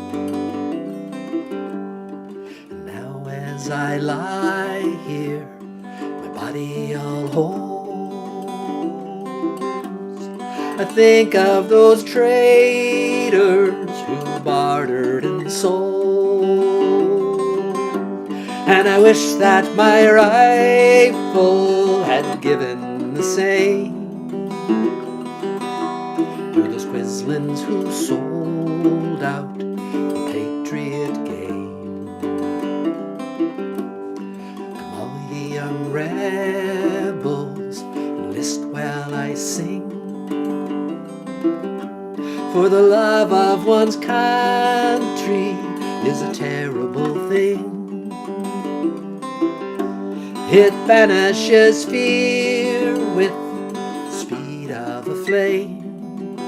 Speaker 1: as I lie here, my body all holds. I think of those traitors who bartered and sold, and I wish that my rifle had given the same to those quislings who sold out the patriot game. Come all ye young rebels, enlist while I sing, for the love of one's country is a terrible thing. It banishes fear with the speed of a flame,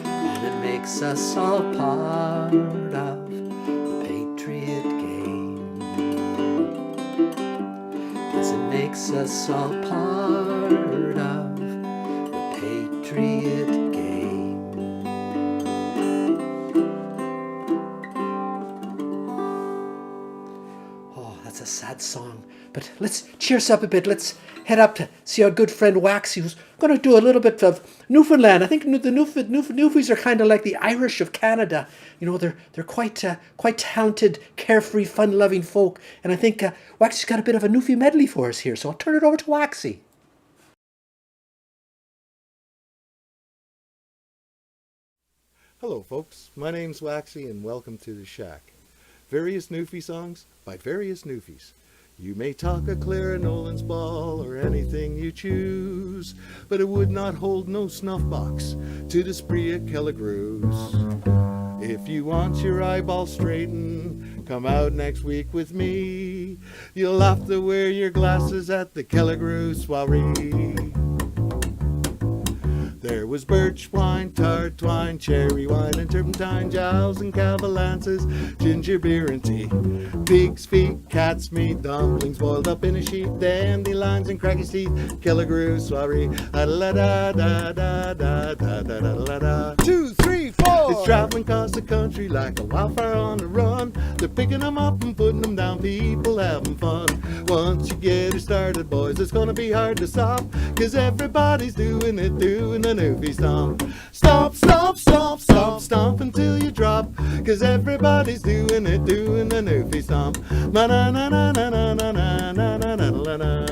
Speaker 1: and it makes us all part of the patriot game. Yes, it makes us all part of the patriot game. Oh, that's a sad song. But let's cheers up a bit. Let's head up to see our good friend Waxxie, who's going to do a little bit of Newfoundland. I think the Newfies are kind of like the Irish of Canada. You know, they're quite talented, carefree, fun-loving folk. And I think Waxxie's got a bit of a Newfie medley for us here. So I'll turn it over to Waxxie.
Speaker 6: Hello folks, my name's Waxxie and welcome to the Shack. Various Newfie songs by various Newfies. You may talk a Clara Nolan's ball or anything you choose, but it would not hold no snuff box to the spree of Kelligrews. If you want your eyeball straightened, come out next week with me. You'll have to wear your glasses at the Kelligrew soiree. There was birch wine, tart wine, cherry wine, and turpentine, jowls and cavalances, ginger beer and tea, pig's feet, cat's meat, dumplings boiled up in a sheet, dandelions and cracky teeth, Kelligrew soiree. Da da da da da da da da da. 2, 3, 4. It's traveling across the country like a wildfire on the run. They're picking them up and putting them down, people having fun. Once you get it started, boys, it's gonna be hard to stop, 'cause everybody's doing it, doing the Newfie stomp. Stomp, stomp, stomp, stomp, stomp until you drop, 'cause everybody's doing it, doing the Newfie stomp. Na na na na na na na na na na na na.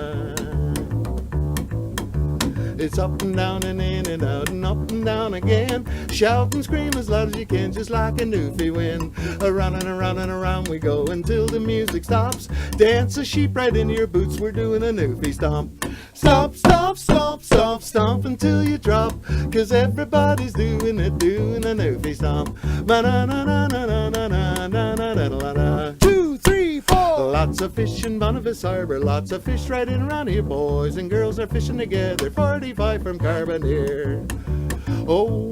Speaker 6: It's up and down and in and out and up and down again. Shout and scream as loud as you can, just like a Newfie wind. Around and around and around we go until the music stops. Dance a sheep right into your boots, we're doing a Newfie stomp. Stomp, stomp, stomp, stomp, stomp until you drop, 'cause everybody's doing it, doing a Newfie stomp. Na na na na na na na na na na na na. 2, 3, 4. Lots of fish in Boniface Harbor, lots of fish right in around here. Boys and girls are fishing together, 45 from Carbonear. Oh,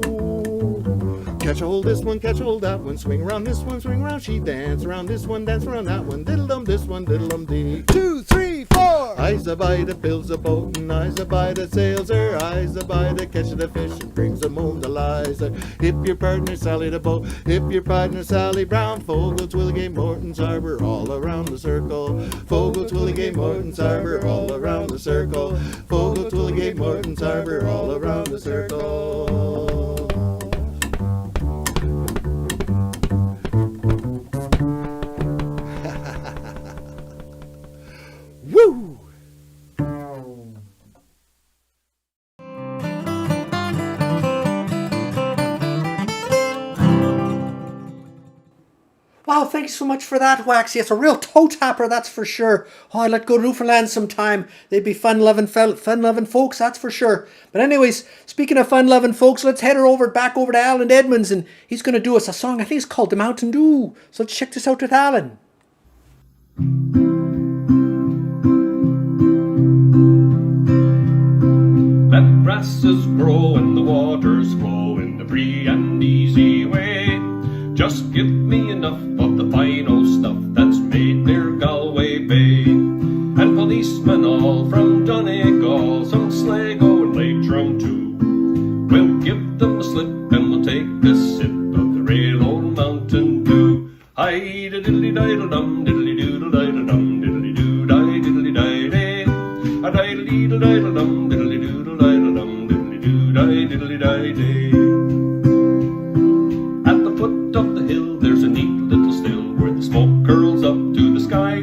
Speaker 6: catch a hold this one, catch a hold that one, swing around this one, swing around, she dance around this one, dance around that one, diddle-dum this one, diddle-dum dee. 2, 3, 4. Eyes a bite, builds a boat, and eyes a bite, sails her, eyes a bite, catches the fish and brings them home to Liza. Hip your partner Sally the boat, hip your partner Sally Brown, Fogle, Twilligate, Morton's Harbor, all around the circle. Fogle, Twilligate, Morton's Harbor, all around the circle. Fogle, Twilligate, Morton's Harbor, all around the circle. Woo!
Speaker 2: Wow, thank you so much for that, Waxxie. It's a real toe tapper, that's for sure. Oh, I'd like to go to Newfoundland sometime. They'd be fun-loving folks, that's for sure. But anyways, speaking of fun-loving folks, let's head back over to Alan Edmunds, and he's going to do us a song. I think it's called The Mountain Dew. So let's check this out with Alan.
Speaker 4: Let grasses grow and the waters flow in the free and easy way. Just give me enough of the fine old stuff that's made near Galway Bay. And policemen all from Donegal, some Sligo and Leitrim too. We'll give them a slip and we'll take a sip of the real old Mountain Dew. Hi diddly diddle dum diddly doodle diddle dum diddly doo di diddly di day. A diddle diddle diddle dum diddly doodle diddle dum diddly doo di diddly di day. At the foot of the hill there's a neat little still where the smoke curls up to the sky.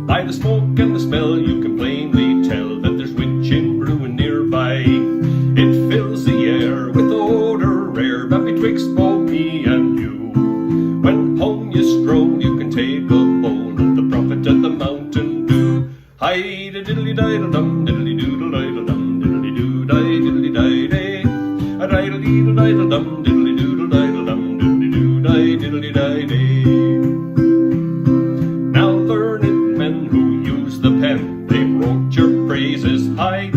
Speaker 4: By the smoke and the smell you can plainly tell that there's witching brewing nearby. It fills the air with odor rare that betwixt both me and you. When home you stroll you can take a bowl of the prophet of the Mountain Dew. Hi diddly diddle dum diddly doodle diddle dum diddly doo di diddly di day. A diddle diddle diddle dum diddly doodle diddle dum diddly doo di diddly di day. Now learned men who use the pen, they wrote your praises high.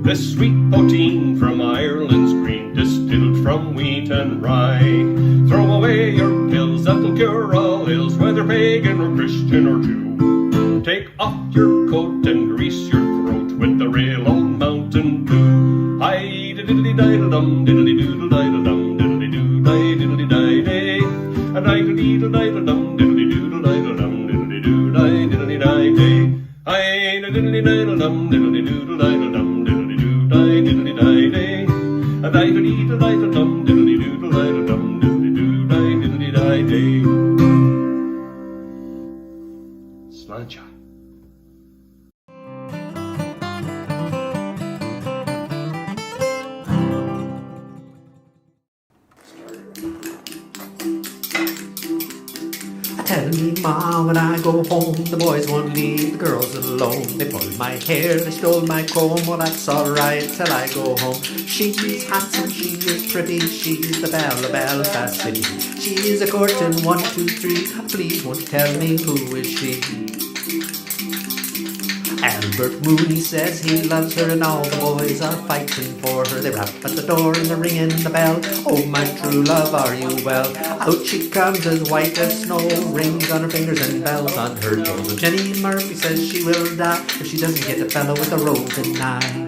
Speaker 4: This sweet poteen from Ireland's green, distilled from wheat and rye. Throw away your pills, that'll cure all ills, whether pagan or Christian or Jew. Take off your coat and grease your throat with the real old Mountain Dew. Hi diddly diddle dum diddly doodle diddle dum diddly doo di diddly di day. A diddle diddle diddle dum diddly doodle diddle dum diddly doo di diddly di day. Hi diddly diddle dum diddly doodle diddle dum diddly doo di diddly di day. A diddle diddle diddle dum diddly doodle diddle dum diddly doo di diddly di day. Slancha.
Speaker 1: Tell me, Ma, when I go home, the boys won't leave the girls alone. They pulled my hair, they stole my comb, well that's alright till I go home. She's handsome, she is pretty, she's the belle of Belfast City. She's a courting 1, 2, 3, please won't you tell me who is she? Albert Mooney says he loves her and all the boys are fighting for her. They rap at the door and they're ringing the bell. Oh my true love, are you well? Out she comes as white as snow, rings on her fingers and bells on her toes. Jenny Murphy says she will die if she doesn't get a fellow with a roving eye.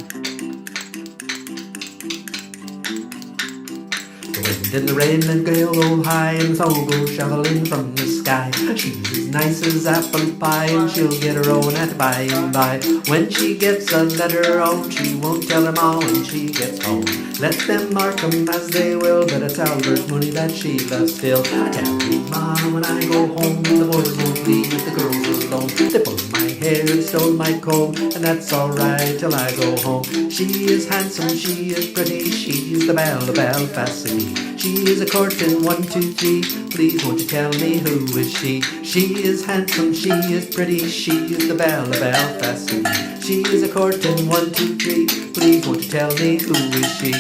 Speaker 1: The wind and the rain and gale go high and the soul goes shoveling from the sky. She's as nice as apple pie and she'll get her own at by and by. When she gets a letter home, she won't tell her ma when she gets home. Let them mark 'em as they will, but it's Albert Mooney that she loves still. I tell me, ma, when I go home, the boys won't leave the girls alone. They pulled my hair and stole my comb, and that's alright till I go home. She is handsome, she is pretty, she's the belle of Belfast City. She is a courting 1, 2, 3, please won't you tell me who is she? She is handsome, she is pretty, she is the belle of Belfast City. She is a courting 1, 2, 3, please won't you tell me who is she?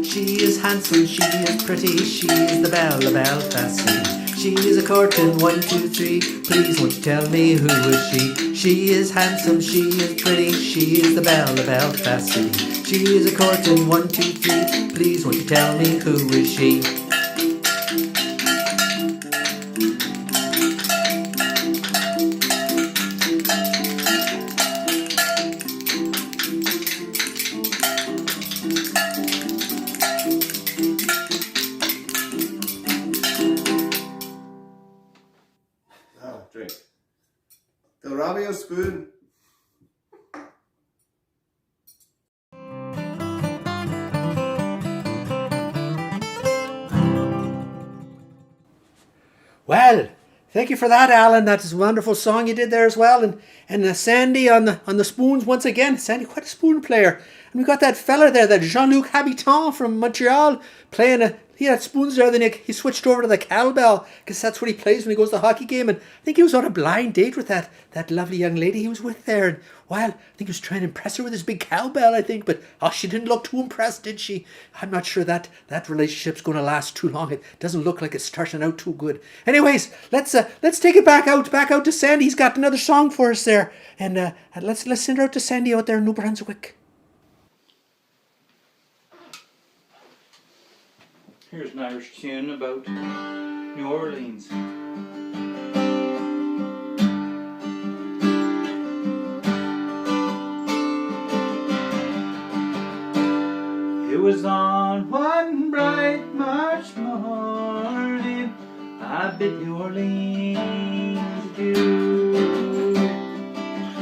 Speaker 1: She is handsome, she is pretty, she is the belle of Belfast City. She is a courting 1, 2, 3, please won't you tell me who is she? She is handsome, she is pretty, she is the belle of Belfast City. She is a courting 1, 2, 3, please won't you tell me who is she?
Speaker 6: Drink. The Robbie O'Spoon.
Speaker 2: Well, thank you for that, Alan. That's a wonderful song you did there as well. And Sandy on the spoons once again. Sandy, quite a spoon player. And we got that fella there, that Jean-Luc Habitant from Montreal, playing he had spoons there, then he switched over to the cowbell, because that's what he plays when he goes to the hockey game. And I think he was on a blind date with that lovely young lady he was with there. And while I think he was trying to impress her with his big cowbell, I think, but she didn't look too impressed, did she? I'm not sure that relationship's going to last too long. It doesn't look like it's starting out too good. Anyways, let's take it back out to Sandy. He's got another song for us there, and let's send her out to Sandy out there in New Brunswick.
Speaker 3: Here's an Irish tune about New Orleans. was on one bright March morning I bid New Orleans adieu.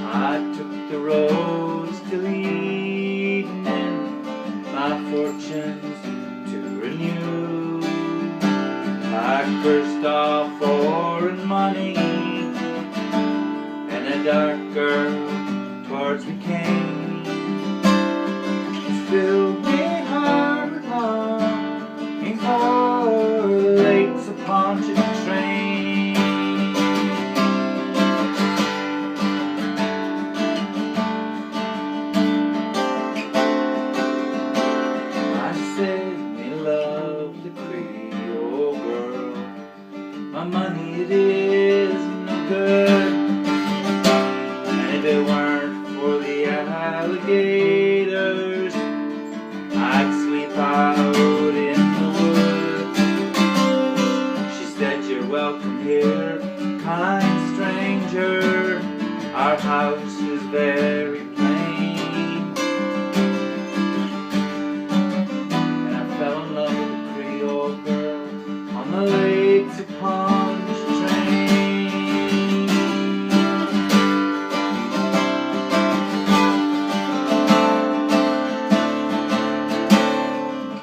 Speaker 3: I took the roads till evening, my fortunes to renew. I cursed all foreign money, and a dark girl towards me came. It filled me heart with longing for the lakes upon the train. I said, me love the Creole girl, my money it is no good, and if it weren't for the alligators I'd sleep out in the woods. She said, you're welcome here, kind stranger, our house is very plain. And I fell in love with a Creole girl on the lakes upon the train.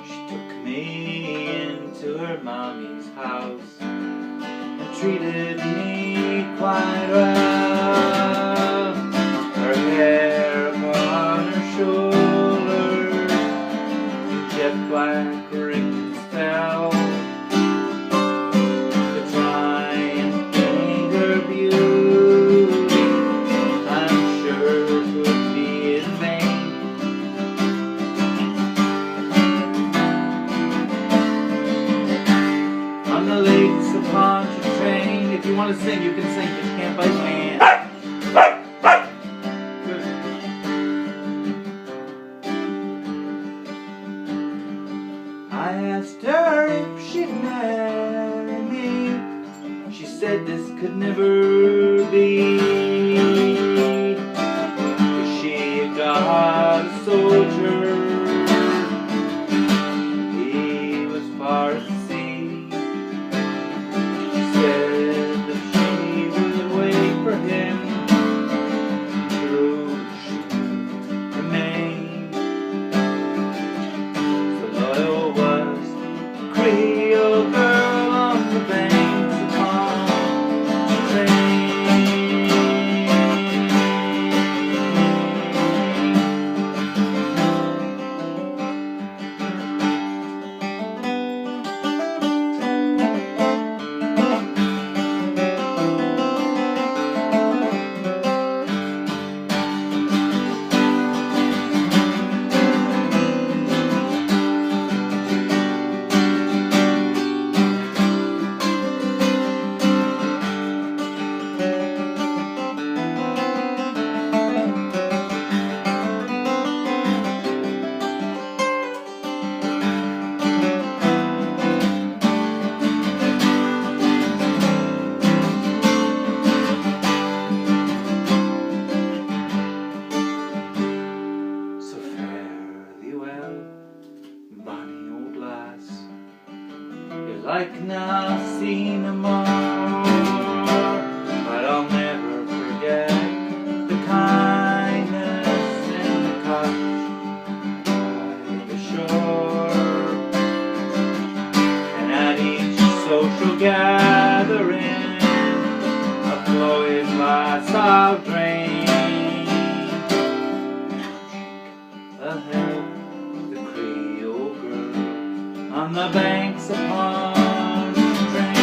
Speaker 3: She took me into her mommy's house and treated me quite well. Her hair upon her shoulders, jet black rings fell. To try and paint her beauty, I'm sure it would be in vain. On the lakes upon the train. If you want to sing, you can sing, but you can't bite my hand. Good. I asked her if she'd marry me. She said this could never be, 'cause she got a soldier. He was far at sea. She said that she would wait for him through she remained. So loyal was the Creole girl on the banks upon the train. So fare thee well, bonny old lass. You're like now seen no more, but I'll never forget the kindness and the touch by the shore. And at each social gathering, a flowing glass of drain. Ahead, the Creole girl on the banks upon the train.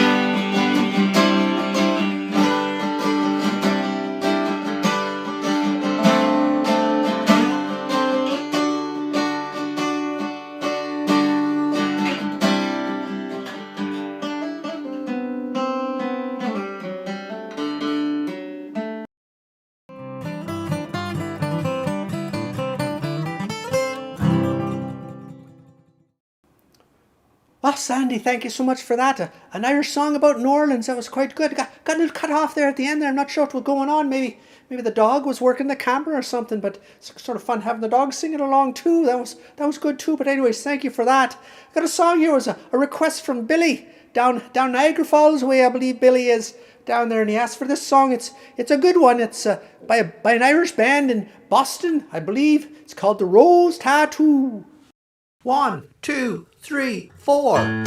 Speaker 2: Oh, Sandy, thank you so much for that. An Irish song about New Orleans. That was quite good. Got a little cut off there at the end there. I'm not sure what was going on. Maybe the dog was working the camera or something, but it's sort of fun having the dog singing along too. That was good too. But anyways, thank you for that. Got a song here. It was a request from Billy down Niagara Falls way. I believe Billy is down there, and he asked for this song. It's a good one. It's by an Irish band in Boston, I believe. It's called The Rose Tattoo. 1, 2, 3, 4.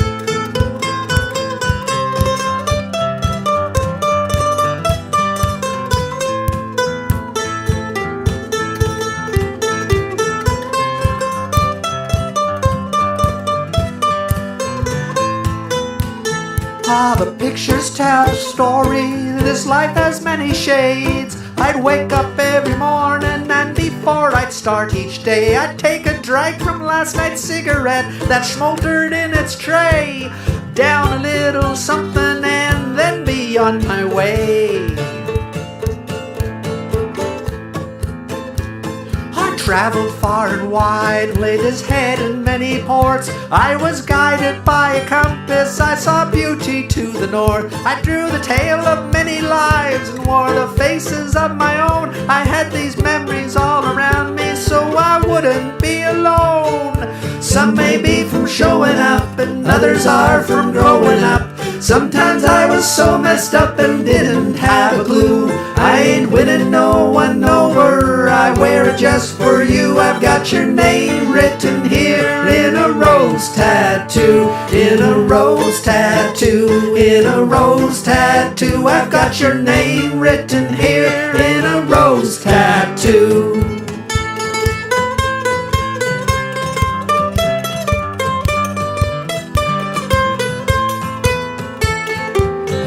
Speaker 2: The pictures tell a story. This life has many shades. I'd wake up every morning, and before I'd start each day, I'd take a drag from last night's cigarette that smoldered in its tray. Down a little something and then be on my way. Traveled far and wide, laid his head in many ports. I was guided by a compass, I saw beauty to the north. I drew the tale of many lives and wore the faces of my own. I had these memories all around me so I wouldn't be alone. Some may be from showing up and others are from growing up. Sometimes I was so messed up and didn't have a clue. I ain't winning no one over, I wear it just for you. I've got your name written here in a rose tattoo. In a rose tattoo. In a rose tattoo. I've got your name written here in a rose tattoo.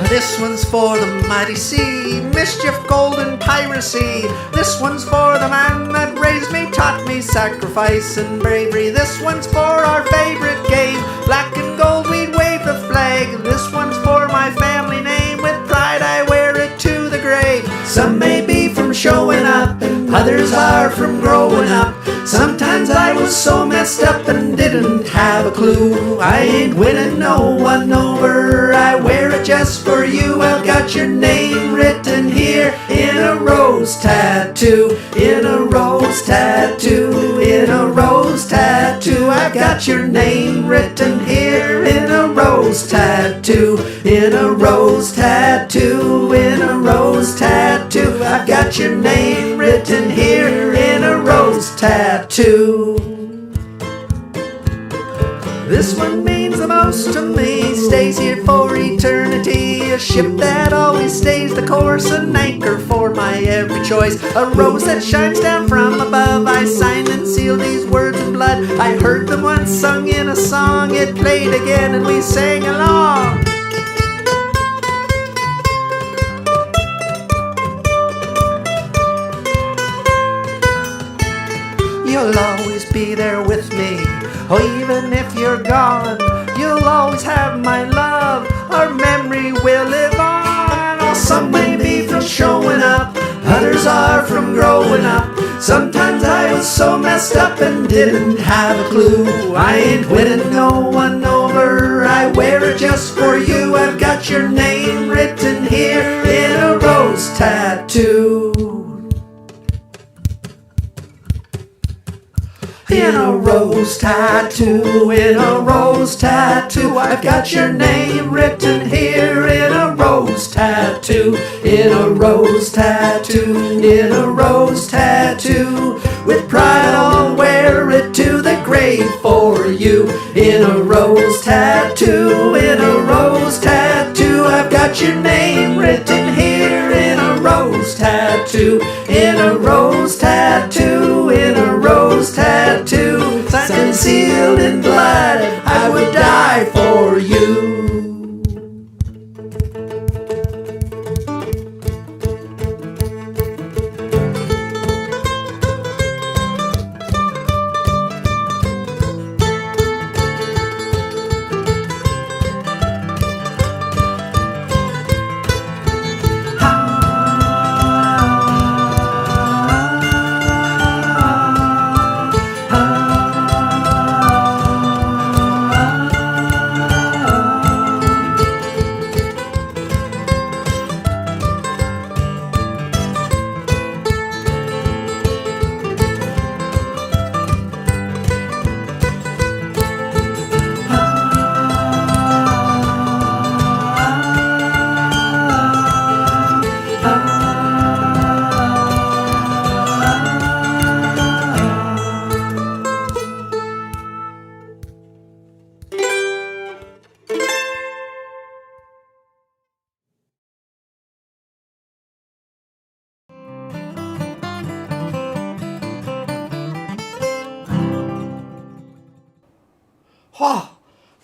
Speaker 2: This one's for the mighty sea, mischief, golden piracy. This one's for the man that raised me, taught me sacrifice and bravery. This one's for our favorite game, black and gold we'd wave the flag. This one's for my family name, with pride I wear it to the grave. Some may be from showing up and others are from growing up. Sometimes I was so messed up and didn't have a clue. I ain't winning no one over, I wear it just for you. I've got your name written here in a rose tattoo. In a rose tattoo. In a rose tattoo. I've got your name written here in a rose tattoo. In a rose tattoo. In a rose tattoo. I've got your name written here in a rose tattoo. This one means the most to me, stays here for eternity. A ship that always stays the course, an anchor for my every choice. A rose that shines down from above, I signed and sealed these words in blood. I heard them once sung in a song, it played again and we sang along. You'll always be there with me, oh, even if you're gone. You'll always have my love, our memory will live on. Oh, some may be from showing up, others are from growing up. Sometimes I was so messed up and didn't have a clue. I ain't winning no one over, I wear it just for you. I've got your name written here in a rose tattoo. In a rose tattoo, in a rose tattoo, I've got your name written here in a rose tattoo. In a rose tattoo, in a rose tattoo, with pride I'll wear it to the grave for you. In a rose tattoo, in a rose tattoo, I've got your name written here in a rose tattoo. In a rose tattoo, in a rose tattoo, signed and sealed in blood, I would die for you. Oh,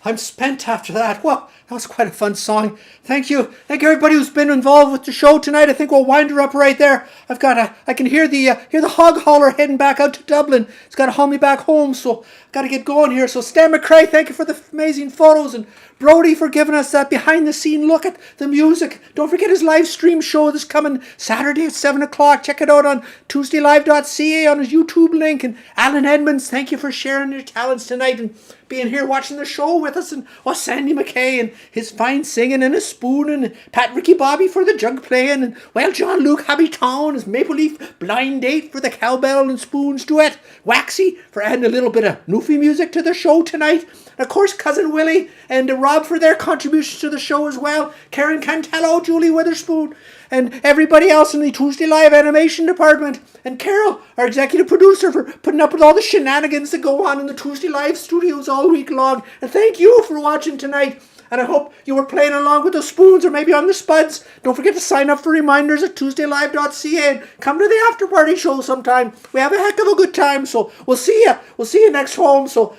Speaker 2: I'm spent after that. Well, that was quite a fun song. Thank you. Thank you everybody who's been involved with the show tonight. I think we'll wind her up right there. I can hear the hog hauler heading back out to Dublin. It's got to haul me back home, so I've got to get going here. So Stan McRae, thank you for the amazing photos, and Brody for giving us that behind the scene look at the music. Don't forget his live stream show this coming Saturday at 7 o'clock. Check it out on tuesdaylive.ca on his YouTube link. And Alan Edmunds, thank you for sharing your talents tonight and being here watching the show with us. And Sandy Mackay and his fine singing and his spooning, and Pat Ricky Bobby for the jug playing, and John Luke Habitown, his Maple Leaf Blind Date for the cowbell and spoons duet, Waxxie for adding a little bit of Newfie music to the show tonight, and of course Cousin Willie and Rob for their contributions to the show as well, Karen Cantello, Julie Witherspoon, and everybody else in the Tuesday Live animation department, and Carol, our executive producer, for putting up with all the shenanigans that go on in the Tuesday Live studios all week long. And thank you for watching tonight. And I hope you were playing along with the spoons or maybe on the spuds. Don't forget to sign up for reminders at tuesdaylive.ca and come to the after party show sometime. We have a heck of a good time, so we'll see you. We'll see you next home. So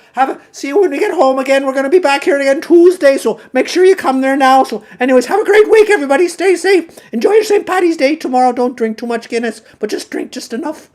Speaker 2: see you when we get home again. We're going to be back here again Tuesday, so make sure you come there now. So anyways, have a great week, everybody. Stay safe. Enjoy your St. Paddy's Day tomorrow. Don't drink too much Guinness, but just drink just enough.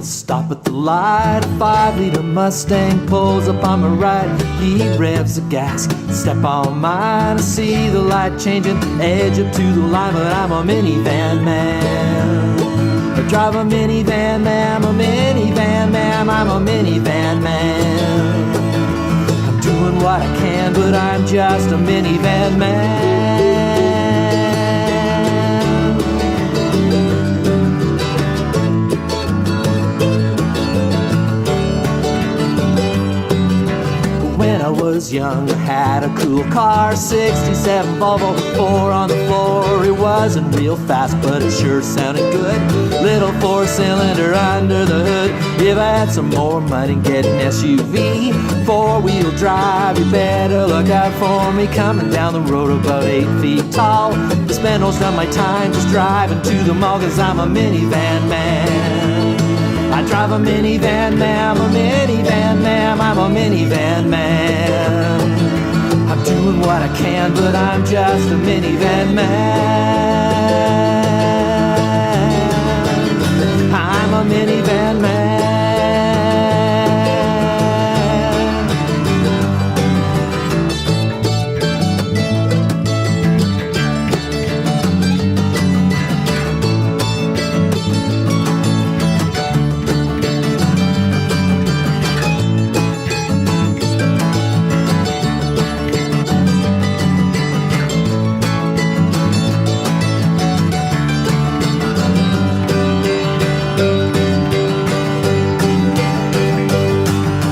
Speaker 2: Stop at the light, a 5-liter Mustang pulls up on my right. He revs the gas, step on mine. I see the light changing, edge up to the line, but I'm a minivan man. I drive a minivan man, I'm a minivan man, I'm a minivan man. I'm doing what I can, but I'm just a minivan man. When I was young, I had a cool car, 67 Volvo, 4 on the floor. It wasn't real fast, but it sure sounded good. Little 4-cylinder under the hood. If I had some more money and get an SUV, 4-wheel drive, you better look out for me. Coming down the road about 8 feet tall. I spend most of my time just driving to the mall, 'cause I'm a minivan man. I drive a minivan, ma'am, a minivan, ma'am, I'm a minivan man. I'm doing what I can, but I'm just a minivan man. I'm a minivan man.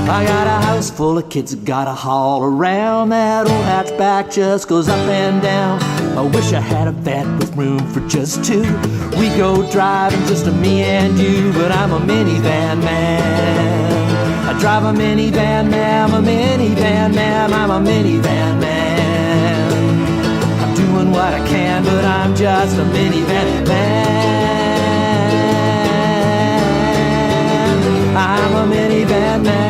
Speaker 2: I got a house full of kids that gotta haul around. That old hatchback just goes up and down. I wish I had a vet with room for just two. We go driving, just me and you, but I'm a minivan man. I drive a minivan man, I'm a minivan man, I'm a minivan man. I'm doing what I can, but I'm just a minivan man. I'm a minivan man.